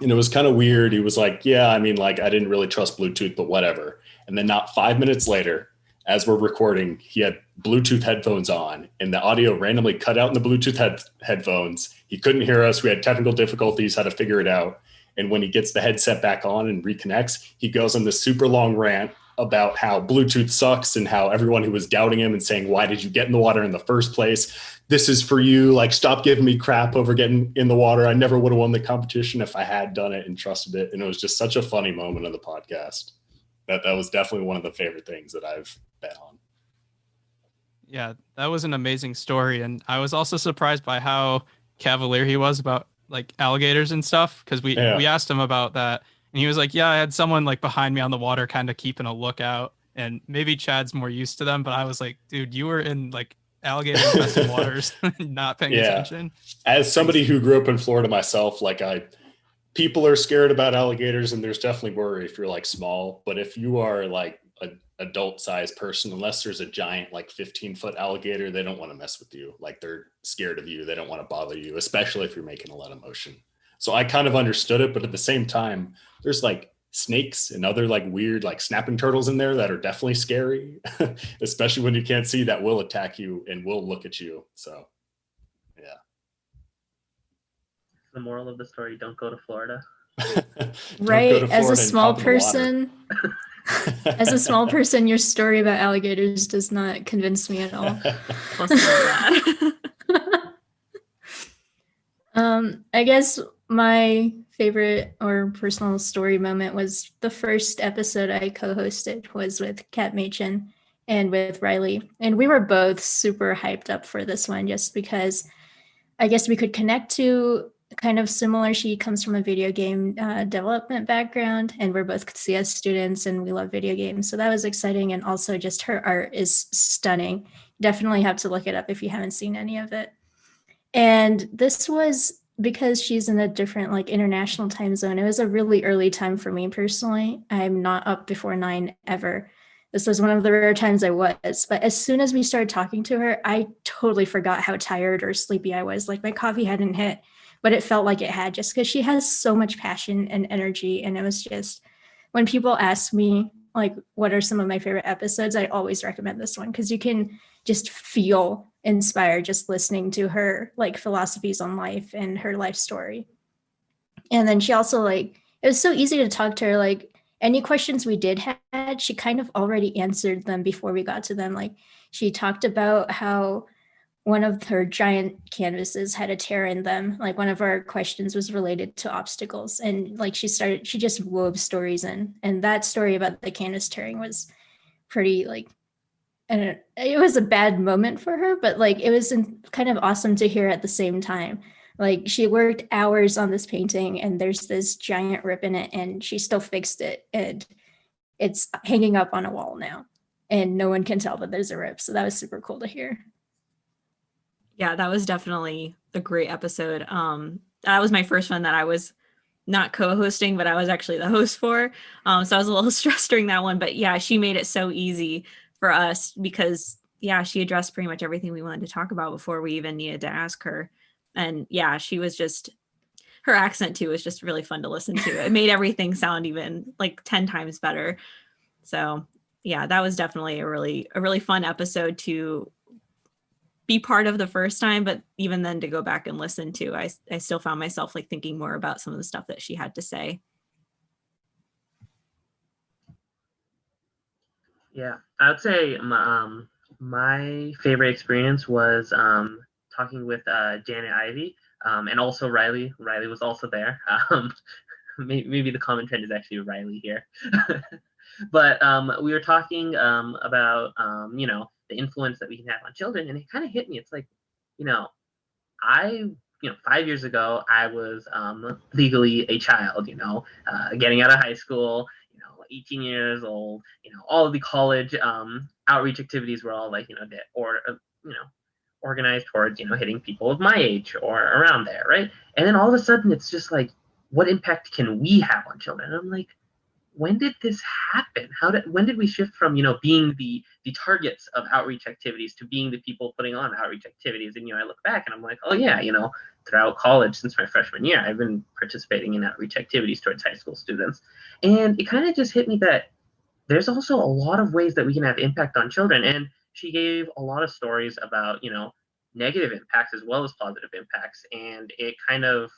And it was kind of weird. He was like, yeah, I mean, like, I didn't really trust Bluetooth, but whatever. And then not 5 minutes later, as we're recording, he had Bluetooth headphones on, and the audio randomly cut out in the Bluetooth headphones. He couldn't hear us. We had technical difficulties, how to figure it out. And when he gets the headset back on and reconnects, he goes on this super long rant about how Bluetooth sucks and how everyone who was doubting him and saying, why did you get in the water in the first place? This is for you. Like, stop giving me crap over getting in the water. I never would have won the competition if I had done it and trusted it. And it was just such a funny moment on the podcast. That was definitely one of the favorite things that I've been on. Yeah, that was an amazing story. And I was also surprised by how cavalier he was about like alligators and stuff. Because we asked him about that. And he was like, yeah, I had someone like behind me on the water kind of keeping a lookout. And maybe Chad's more used to them. But I was like, dude, you were in like alligator infested waters, not paying attention. As somebody who grew up in Florida myself, like people are scared about alligators, and there's definitely worry if you're like small. But if you are like an adult sized person, unless there's a giant like 15-foot alligator, they don't want to mess with you. Like, they're scared of you. They don't want to bother you, especially if you're making a lot of motion. So I kind of understood it, but at the same time, there's like snakes and other like weird like snapping turtles in there that are definitely scary, especially when you can't see, that will attack you and will look at you. So yeah. The moral of the story: don't go to Florida. Right. As a small person, as a small person, your story about alligators does not convince me at all. I guess my favorite or personal story moment was the first episode I co-hosted was with Kat Machin and with Riley. And we were both super hyped up for this one just because I guess we could connect to kind of similar. She comes from a video game development background, and we're both CS students and we love video games. So that was exciting. And also just her art is stunning. Definitely have to look it up if you haven't seen any of it. And this was because she's in a different like international time zone. It was a really early time for me personally. I'm not up before 9 ever. This was one of the rare times I was. But as soon as we started talking to her, I totally forgot how tired or sleepy I was. Like, my coffee hadn't hit, but it felt like it had, just because she has so much passion and energy. And it was just, when people ask me like what are some of my favorite episodes, I always recommend this one because you can just feel inspired just listening to her like philosophies on life and her life story. And then she also like, it was so easy to talk to her. Like any questions we did had, she kind of already answered them before we got to them. Like she talked about how one of her giant canvases had a tear in them. Like one of our questions was related to obstacles, and like she just wove stories in, and that story about the canvas tearing was pretty like, and it was a bad moment for her, but like it was kind of awesome to hear at the same time. Like she worked hours on this painting and there's this giant rip in it and she still fixed it and it's hanging up on a wall now and no one can tell that there's a rip. So that was super cool to hear. Yeah, that was definitely a great episode. That was my first one that I was not co-hosting, but I was actually the host for. So I was a little stressed during that one, but yeah, she made it so easy for us because yeah, she addressed pretty much everything we wanted to talk about before we even needed to ask her. And yeah, she was just, her accent too was just really fun to listen to. It made everything sound even like 10 times better. So yeah, that was definitely a really fun episode to be part of the first time, but even then to go back and listen to, I still found myself like thinking more about some of the stuff that she had to say. Yeah, I would say my favorite experience was talking with Janet Ivy and also Riley. Riley was also there. Maybe the common trend is actually Riley here. But we were talking about, the influence that we can have on children. And it kind of hit me. It's like, I 5 years ago, I was legally a child, getting out of high school, 18 years old, all of the college outreach activities were all like, organized towards, hitting people of my age or around there, right? And then all of a sudden, it's just like, what impact can we have on children? And I'm like, when did this happen? When did we shift from being the targets of outreach activities to being the people putting on outreach activities? And I look back and I'm like, oh yeah, throughout college since my freshman year, I've been participating in outreach activities towards high school students, and it kind of just hit me that there's also a lot of ways that we can have impact on children. And she gave a lot of stories about negative impacts as well as positive impacts, and it kind of,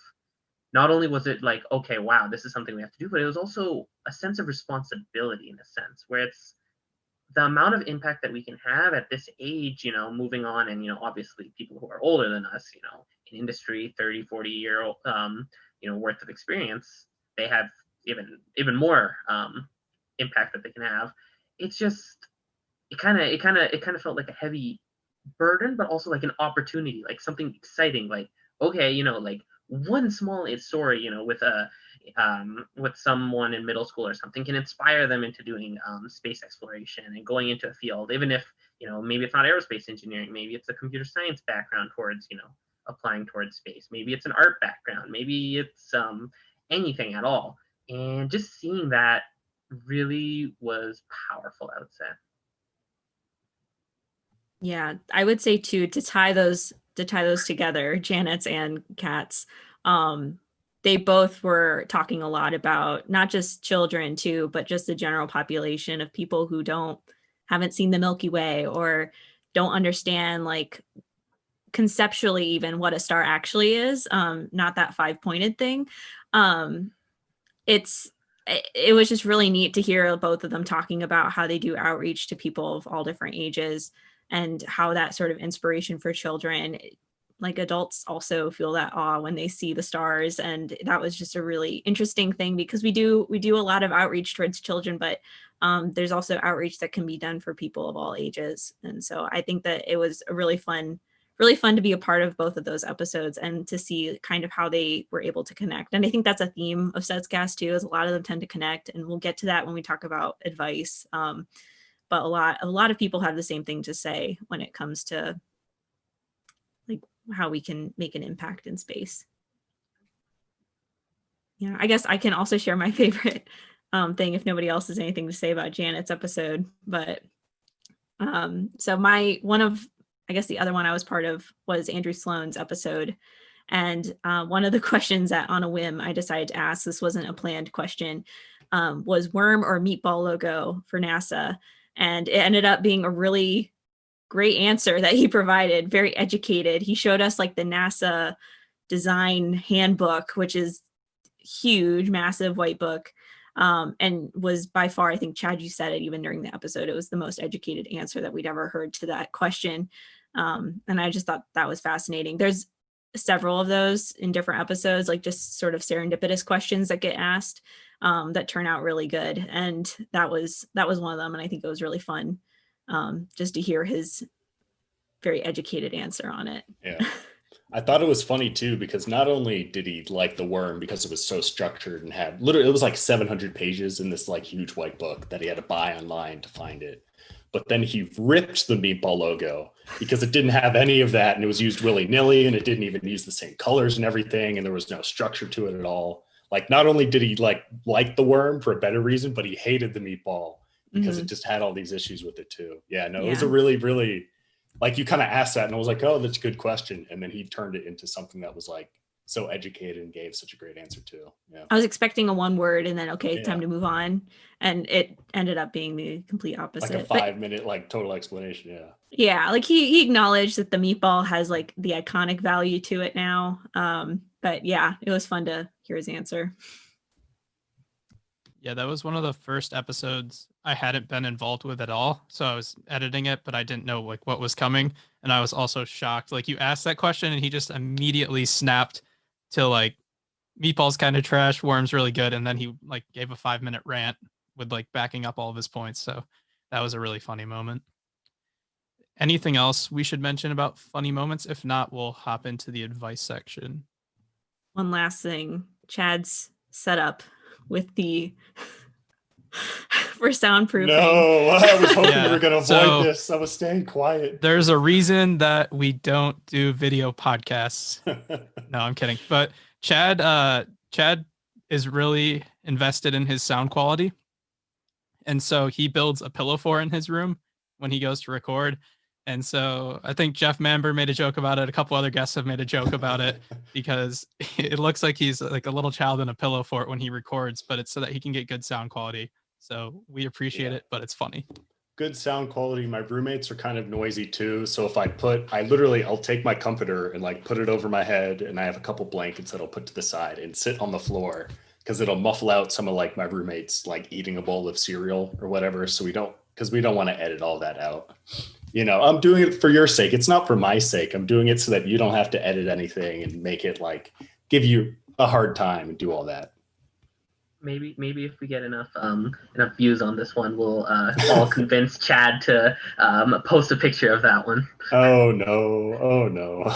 not only was it like, okay, wow, this is something we have to do, but it was also a sense of responsibility in a sense where it's the amount of impact that we can have at this age, moving on. And, obviously people who are older than us, in industry, 30, 40 year old, worth of experience, they have even more impact that they can have. It's just, it kind of felt like a heavy burden, but also like an opportunity, like something exciting, like, okay, like one small story, with someone in middle school or something can inspire them into doing space exploration and going into a field, even if maybe it's not aerospace engineering, maybe it's a computer science background towards applying towards space, maybe it's an art background, maybe it's anything at all. And just seeing that really was powerful, I would say. Yeah, I would say too, to tie those together, Janet's and Kat's, they both were talking a lot about not just children too, but just the general population of people who haven't seen the Milky Way or don't understand like conceptually even what a star actually is, not that 5-pointed thing. It was just really neat to hear both of them talking about how they do outreach to people of all different ages and how that sort of inspiration for children, like adults also feel that awe when they see the stars. And that was just a really interesting thing because we do a lot of outreach towards children, but there's also outreach that can be done for people of all ages. And so I think that it was a really fun to be a part of both of those episodes and to see kind of how they were able to connect. And I think that's a theme of SEDScast too, is a lot of them tend to connect, and we'll get to that when we talk about advice. But a lot of people have the same thing to say when it comes to like how we can make an impact in space. Yeah, I guess I can also share my favorite thing if nobody else has anything to say about Janet's episode. But so I guess the other one I was part of was Andrew Sloan's episode. And one of the questions that on a whim I decided to ask, this wasn't a planned question, was worm or meatball logo for NASA. And it ended up being a really great answer that he provided, very educated. He showed us like the NASA design handbook, which is huge, massive white book, and was by far, I think, Chad, you said it even during the episode, it was the most educated answer that we'd ever heard to that question. And I just thought that was fascinating. There's several of those in different episodes, like just sort of serendipitous questions that get asked that turn out really good. And that was one of them. And I think it was really fun just to hear his very educated answer on it. Yeah. I thought it was funny too, because not only did he like the worm because it was so structured and had literally, it was like 700 pages in this like huge white book that he had to buy online to find it. But then he ripped the meatball logo because it didn't have any of that, and it was used willy-nilly, and it didn't even use the same colors and everything, and there was no structure to it at all. Like, not only did he like the worm for a better reason, but he hated the meatball because it just had all these issues with it too. Yeah, no, it was a really, really, like, you kind of asked that and I was like, oh, that's a good question. And then he turned it into something that was like so educated and gave such a great answer too. Yeah. I was expecting a one word and then, okay, time to move on. And it ended up being the complete opposite. Like a 5-minute, like, total explanation. Yeah. Yeah. Like he acknowledged that the meatball has like the iconic value to it now. But yeah, it was fun to hear his answer. Yeah, that was one of the first episodes I hadn't been involved with at all. So I was editing it, but I didn't know like what was coming. And I was also shocked. Like, you asked that question and he just immediately snapped to like, meatball's kind of trash, worm's really good. And then he like gave a 5-minute rant with like backing up all of his points. So that was a really funny moment. Anything else we should mention about funny moments? If not, we'll hop into the advice section. One last thing, Chad's setup with the for soundproofing. No, I was hoping we were going to avoid this. I was staying quiet. There's a reason that we don't do video podcasts. No, I'm kidding. But Chad is really invested in his sound quality. And so he builds a pillow fort in his room when he goes to record. And so I think Jeff Mamber made a joke about it. A couple other guests have made a joke about it because it looks like he's like a little child in a pillow fort when he records, but it's so that he can get good sound quality. So we appreciate it, but it's funny. Good sound quality. My roommates are kind of noisy too. So if I'll take my comforter and like put it over my head, and I have a couple blankets that I'll put to the side and sit on the floor because it'll muffle out some of like my roommates like eating a bowl of cereal or whatever. So we don't want to edit all that out. You know, I'm doing it for your sake. It's not for my sake. I'm doing it so that you don't have to edit anything and make it like give you a hard time and do all that. Maybe if we get enough views on this one, we'll all convince Chad to post a picture of that one. Oh no.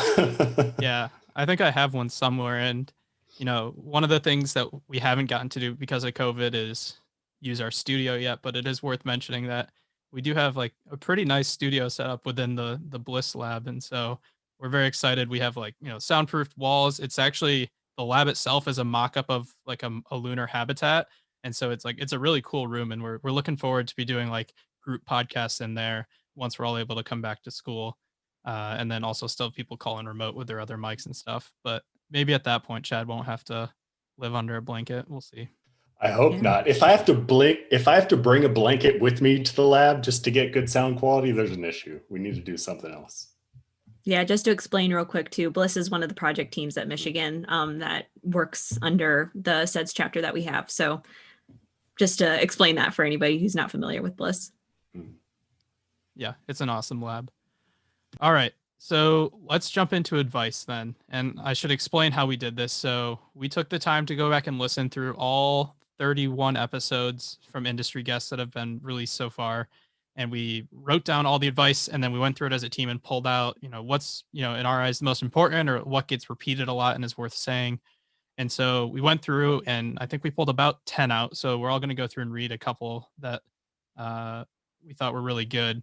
Yeah, I think I have one somewhere. And, you know, one of the things that we haven't gotten to do because of COVID is use our studio yet, but it is worth mentioning that we do have like a pretty nice studio set up within the Bliss lab. And so we're very excited. We have like, you know, soundproofed walls. It's actually, the lab itself is a mock-up of like a lunar habitat. And so it's like, it's a really cool room. And we're looking forward to be doing like group podcasts in there once we're all able to come back to school. And then also still people calling remote with their other mics and stuff. But maybe at that point, Chad won't have to live under a blanket. We'll see. I hope not. If I have to bring a blanket with me to the lab just to get good sound quality, there's an issue. We need to do something else. Yeah, just to explain real quick too, Bliss is one of the project teams at Michigan that works under the SEDS chapter that we have. So just to explain that for anybody who's not familiar with Bliss. Yeah, it's an awesome lab. All right, so let's jump into advice then. And I should explain how we did this. So we took the time to go back and listen through all 31 episodes from industry guests that have been released so far. And we wrote down all the advice, and then we went through it as a team and pulled out, you know, what's, you know, in our eyes, the most important or what gets repeated a lot and is worth saying. And so we went through, and I think we pulled about 10 out. So we're all going to go through and read a couple that we thought were really good.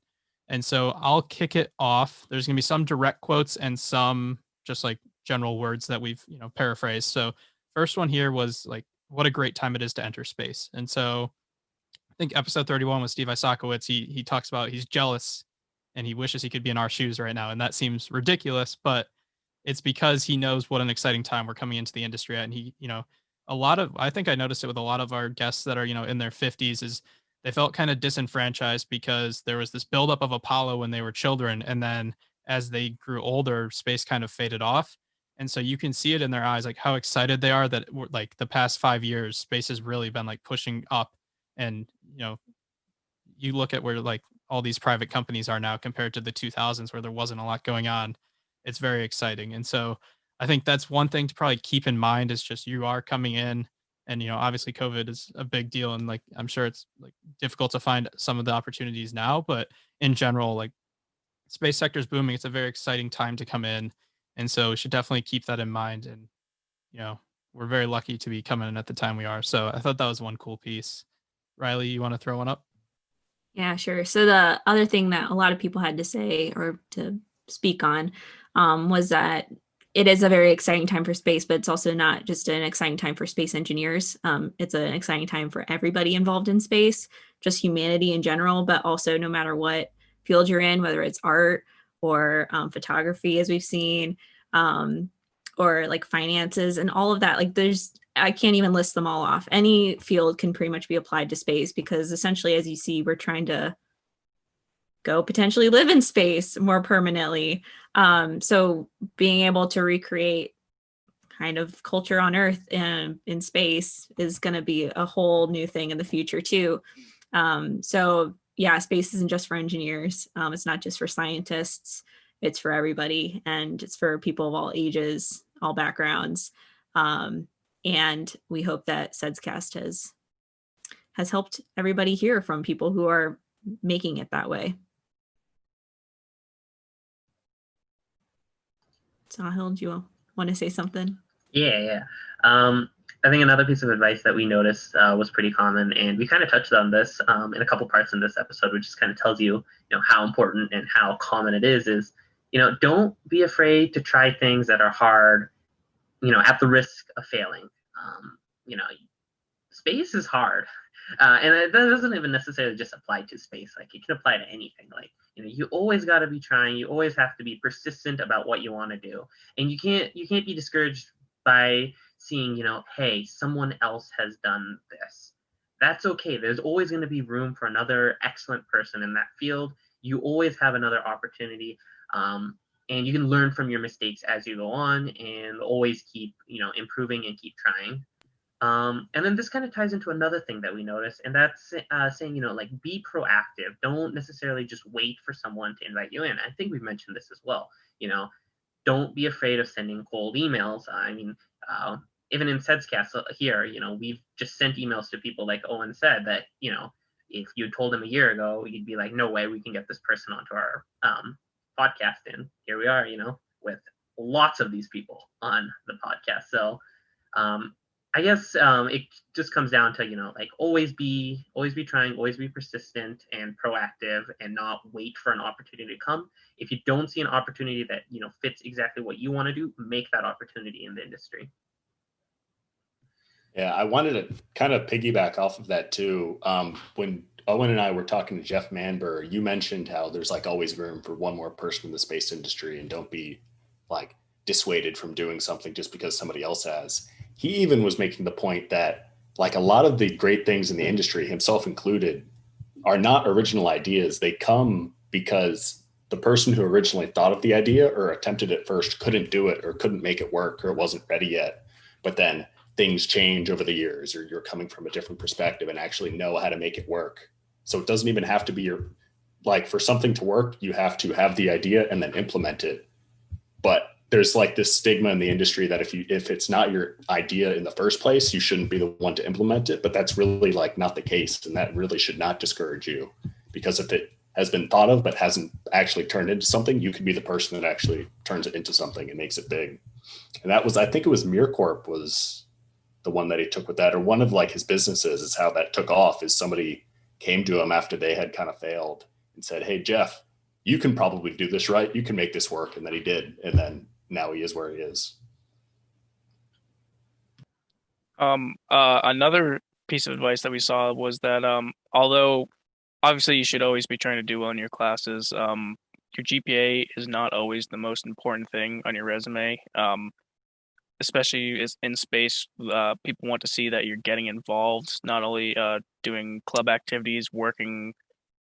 And so I'll kick it off. There's going to be some direct quotes and some just like general words that we've, you know, paraphrased. So first one here was like, what a great time it is to enter space. And so I think episode 31 with Steve Isakowitz, he talks about he's jealous and he wishes he could be in our shoes right now. And that seems ridiculous, but it's because he knows what an exciting time we're coming into the industry at. And he, you know, I think I noticed it with a lot of our guests that are, you know, in their 50s is they felt kind of disenfranchised because there was this buildup of Apollo when they were children. And then as they grew older, space kind of faded off. And so you can see it in their eyes, like how excited they are that like the past 5 years, space has really been like pushing up. And, you look at where like all these private companies are now compared to the 2000s where there wasn't a lot going on. It's very exciting. And so I think that's one thing to probably keep in mind is just you are coming in and, obviously COVID is a big deal. And like, I'm sure it's like difficult to find some of the opportunities now, but in general, like space sector is booming. It's a very exciting time to come in. And so we should definitely keep that in mind. And, we're very lucky to be coming in at the time we are. So I thought that was one cool piece. Riley, you want to throw one up? Yeah, sure. So the other thing that a lot of people had to say or to speak on was that it is a very exciting time for space, but it's also not just an exciting time for space engineers. It's an exciting time for everybody involved in space, just humanity in general, but also no matter what field you're in, whether it's art or photography, as we've seen, or like finances and all of that. Like I can't even list them all off. Any field can pretty much be applied to space because essentially, as you see, we're trying to go potentially live in space more permanently. So being able to recreate kind of culture on Earth and in space is going to be a whole new thing in the future too. So yeah, space isn't just for engineers. It's not just for scientists. It's for everybody, and it's for people of all ages, all backgrounds. And we hope that SEDScast has helped everybody hear from people who are making it that way. Sahil, do you want to say something? Yeah. I think another piece of advice that we noticed was pretty common, and we kind of touched on this in a couple parts in this episode, which just kind of tells you, how important and how common it is, don't be afraid to try things that are hard, at the risk of failing. Space is hard. And that doesn't even necessarily just apply to space. Like it can apply to anything. Like, you always got to be trying. You always have to be persistent about what you want to do. And you can't be discouraged by seeing, hey, someone else has done this. That's okay. There's always going to be room for another excellent person in that field. You always have another opportunity. And you can learn from your mistakes as you go on and always keep, improving and keep trying. And then this kind of ties into another thing that we notice, and that's saying, like, be proactive. Don't necessarily just wait for someone to invite you in. I think we've mentioned this as well. Don't be afraid of sending cold emails. I mean, even in SEDScast here, we've just sent emails to people like Owen said that, if you told him a year ago, you'd be like, no way we can get this person onto our podcast. And here we are, with lots of these people on the podcast. So I guess it just comes down to, like always be trying, always be persistent and proactive and not wait for an opportunity to come. If you don't see an opportunity that, fits exactly what you want to do, make that opportunity in the industry. Yeah, I wanted to kind of piggyback off of that too. When Owen and I were talking to Jeff Manber, you mentioned how there's like always room for one more person in the space industry, and don't be like dissuaded from doing something just because somebody else has. He even was making the point that like a lot of the great things in the industry, himself included, are not original ideas. They come because the person who originally thought of the idea or attempted it first couldn't do it or couldn't make it work or it wasn't ready yet. But then things change over the years, or you're coming from a different perspective and actually know how to make it work. So it doesn't even have to be for something to work, you have to have the idea and then implement it. But there's like this stigma in the industry that if it's not your idea in the first place, you shouldn't be the one to implement it. But that's really like not the case. And that really should not discourage you, because if it has been thought of but hasn't actually turned into something, you could be the person that actually turns it into something and makes it big. And that was, I think it was MirCorp was the one that he took with that, or one of like his businesses is how that took off, is somebody came to him after they had kind of failed and said, hey, Jeff, you can probably do this, right? You can make this work. And then he did. And then now he is where he is. Another piece of advice that we saw was that although obviously you should always be trying to do well in your classes, your GPA is not always the most important thing on your resume. Especially in space, people want to see that you're getting involved, not only doing club activities, working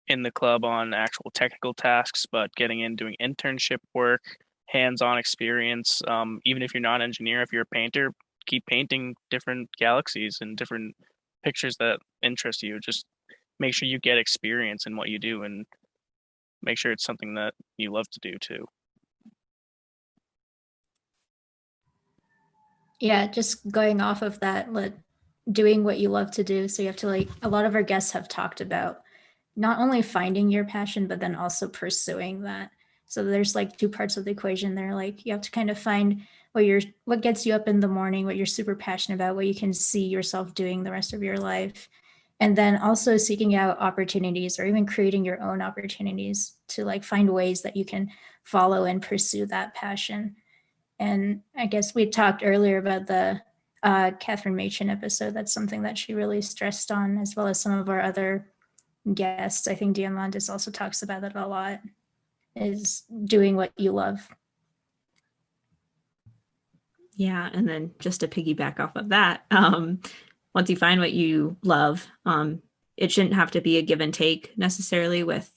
in the club on actual technical tasks, but getting in, doing internship work, hands-on experience. Even if you're not an engineer, if you're a painter, keep painting different galaxies and different pictures that interest you. Just make sure you get experience in what you do and make sure it's something that you love to do too. Yeah, just going off of that, doing what you love to do. So you have to a lot of our guests have talked about not only finding your passion, but then also pursuing that. So there's two parts of the equation there. You have to kind of find what gets you up in the morning, what you're super passionate about, what you can see yourself doing the rest of your life. And then also seeking out opportunities or even creating your own opportunities to find ways that you can follow and pursue that passion. And I guess we talked earlier about the Catherine Machen episode. That's something that she really stressed on, as well as some of our other guests. I think Diamandis also talks about it a lot, is doing what you love. Yeah, and then just to piggyback off of that, once you find what you love, it shouldn't have to be a give and take necessarily with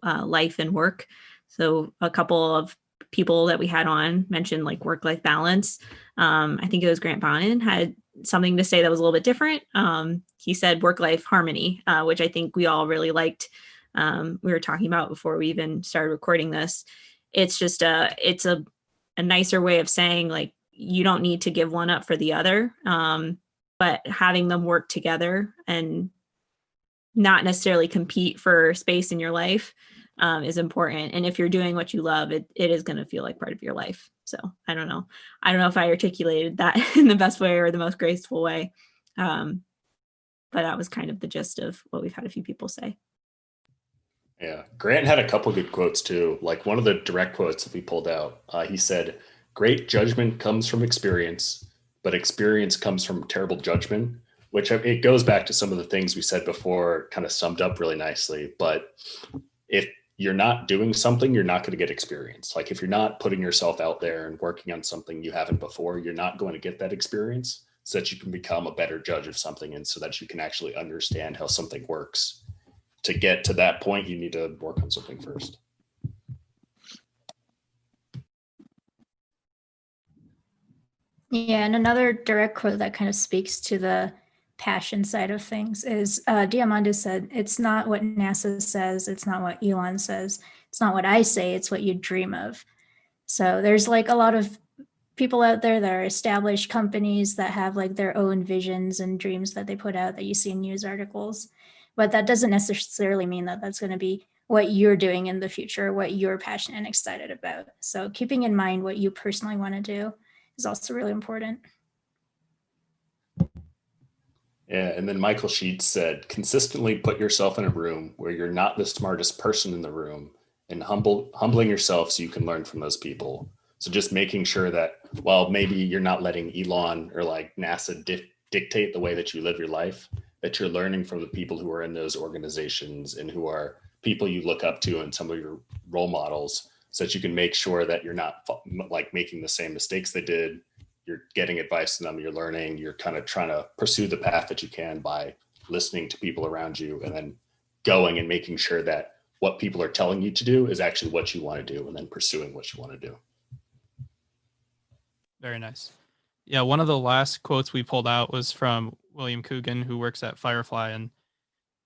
life and work. So a couple of people that we had on mentioned work-life balance. I think it was Grant Bonin had something to say that was a little bit different. He said work-life harmony, which I think we all really liked. We were talking about before we even started recording this. It's just it's a nicer way of saying you don't need to give one up for the other, but having them work together and not necessarily compete for space in your life is important. And if you're doing what you love, it is going to feel like part of your life. So I don't know if I articulated that in the best way or the most graceful way. But that was kind of the gist of what we've had a few people say. Yeah, Grant had a couple good quotes too. One of the direct quotes that we pulled out, he said, "Great judgment comes from experience, but experience comes from terrible judgment," which it goes back to some of the things we said before, kind of summed up really nicely. But if you're not doing something, you're not going to get experience. If you're not putting yourself out there and working on something you haven't before, you're not going to get that experience so that you can become a better judge of something and so that you can actually understand how something works. To get to that point, you need to work on something first. Yeah, and another direct quote that kind of speaks to the passion side of things is Diamandis said, "It's not what NASA says, it's not what Elon says, it's not what I say, it's what you dream of." So there's a lot of people out there that are established companies that have their own visions and dreams that they put out that you see in news articles. But that doesn't necessarily mean that that's going to be what you're doing in the future, what you're passionate and excited about. So keeping in mind what you personally want to do is also really important. Yeah, and then Michael Sheets said, "Consistently put yourself in a room where you're not the smartest person in the room and humbling yourself so you can learn from those people." So just making sure that, well, maybe you're not letting Elon or NASA dictate the way that you live your life, that you're learning from the people who are in those organizations and who are people you look up to and some of your role models, so that you can make sure that you're not making the same mistakes they did. You're getting advice from them, you're learning, you're kind of trying to pursue the path that you can by listening to people around you and then going and making sure that what people are telling you to do is actually what you want to do and then pursuing what you want to do. Very nice. Yeah, one of the last quotes we pulled out was from William Coogan, who works at Firefly, and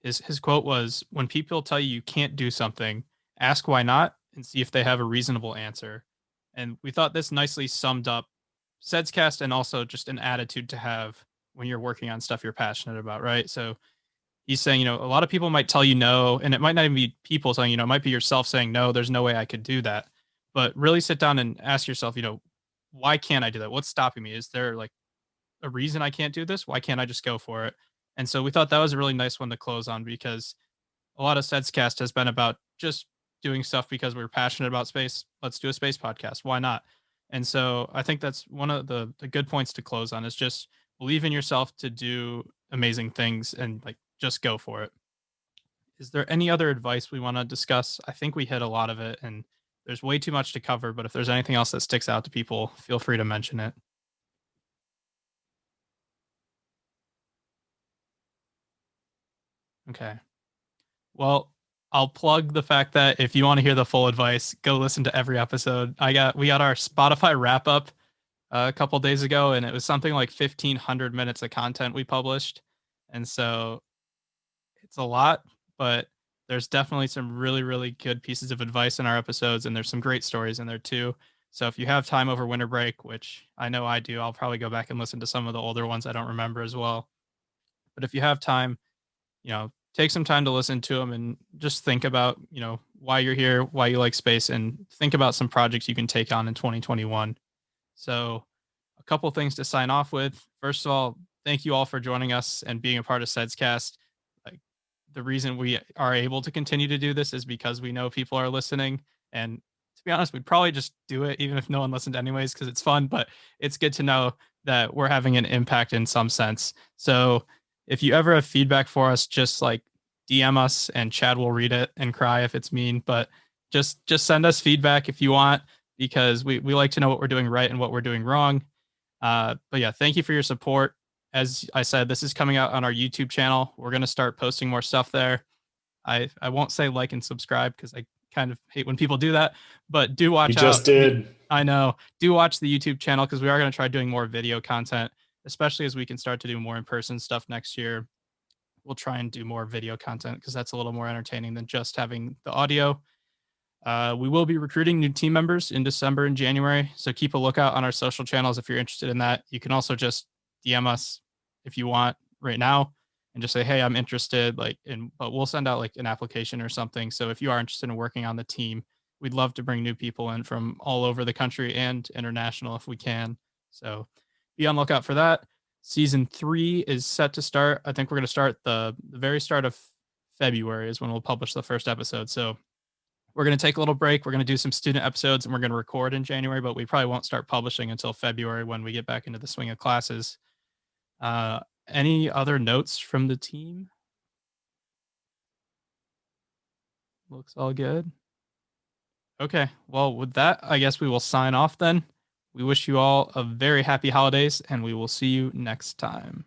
his quote was, "When people tell you can't do something, ask why not and see if they have a reasonable answer." And we thought this nicely summed up SEDScast and also just an attitude to have when you're working on stuff you're passionate about, right? So he's saying, a lot of people might tell you no, and it might not even be people saying, it might be yourself saying, no, there's no way I could do that. But really sit down and ask yourself, why can't I do that? What's stopping me? Is there a reason I can't do this? Why can't I just go for it? And so we thought that was a really nice one to close on, because a lot of SEDScast has been about just doing stuff because we're passionate about space. Let's do a space podcast. Why not? And so I think that's one of the good points to close on, is just believe in yourself to do amazing things and just go for it. Is there any other advice we want to discuss? I think we hit a lot of it and there's way too much to cover, but if there's anything else that sticks out to people, feel free to mention it. Okay. Well, I'll plug the fact that if you want to hear the full advice, go listen to every episode. We got our Spotify wrap up a couple days ago, and it was something like 1,500 minutes of content we published, and so it's a lot, but there's definitely some really good pieces of advice in our episodes, and there's some great stories in there too. So if you have time over winter break, which I know I do, I'll probably go back and listen to some of the older ones I don't remember as well. But if you have time, take some time to listen to them and just think about, why you're here, why you like space, and think about some projects you can take on in 2021. So a couple things to sign off with. First of all, thank you all for joining us and being a part of SEDScast. Like, the reason we are able to continue to do this is because we know people are listening. And to be honest, we'd probably just do it even if no one listened anyways, because it's fun, but it's good to know that we're having an impact in some sense. So if you ever have feedback for us, just like DM us and Chad will read it and cry if it's mean, but just send us feedback if you want, because we like to know what we're doing right and what we're doing wrong. But yeah, thank you for your support. As I said, this is coming out on our YouTube channel. We're going to start posting more stuff there. I won't say like and subscribe because I kind of hate when people do that, but do watch You out. just did. I know. Do watch the YouTube channel because we are going to try doing more video content, especially as we can start to do more in-person stuff next year. We'll try and do more video content because that's a little more entertaining than just having the audio. We will be recruiting new team members in December and January, so keep a lookout on our social channels if you're interested in that. You can also just DM us if you want right now and just say, hey, I'm interested, but we'll send out like an application or something. So if you are interested in working on the team, we'd love to bring new people in from all over the country and international if we can. So be on lookout for that. Season 3 is set to start. I think we're going to start the very start of February is when we'll publish the first episode. So we're going to take a little break. We're going to do some student episodes and we're going to record in January, but we probably won't start publishing until February when we get back into the swing of classes. Any other notes from the team? Looks all good. Okay, well, with that, I guess we will sign off then. We wish you all a very happy holidays and we will see you next time.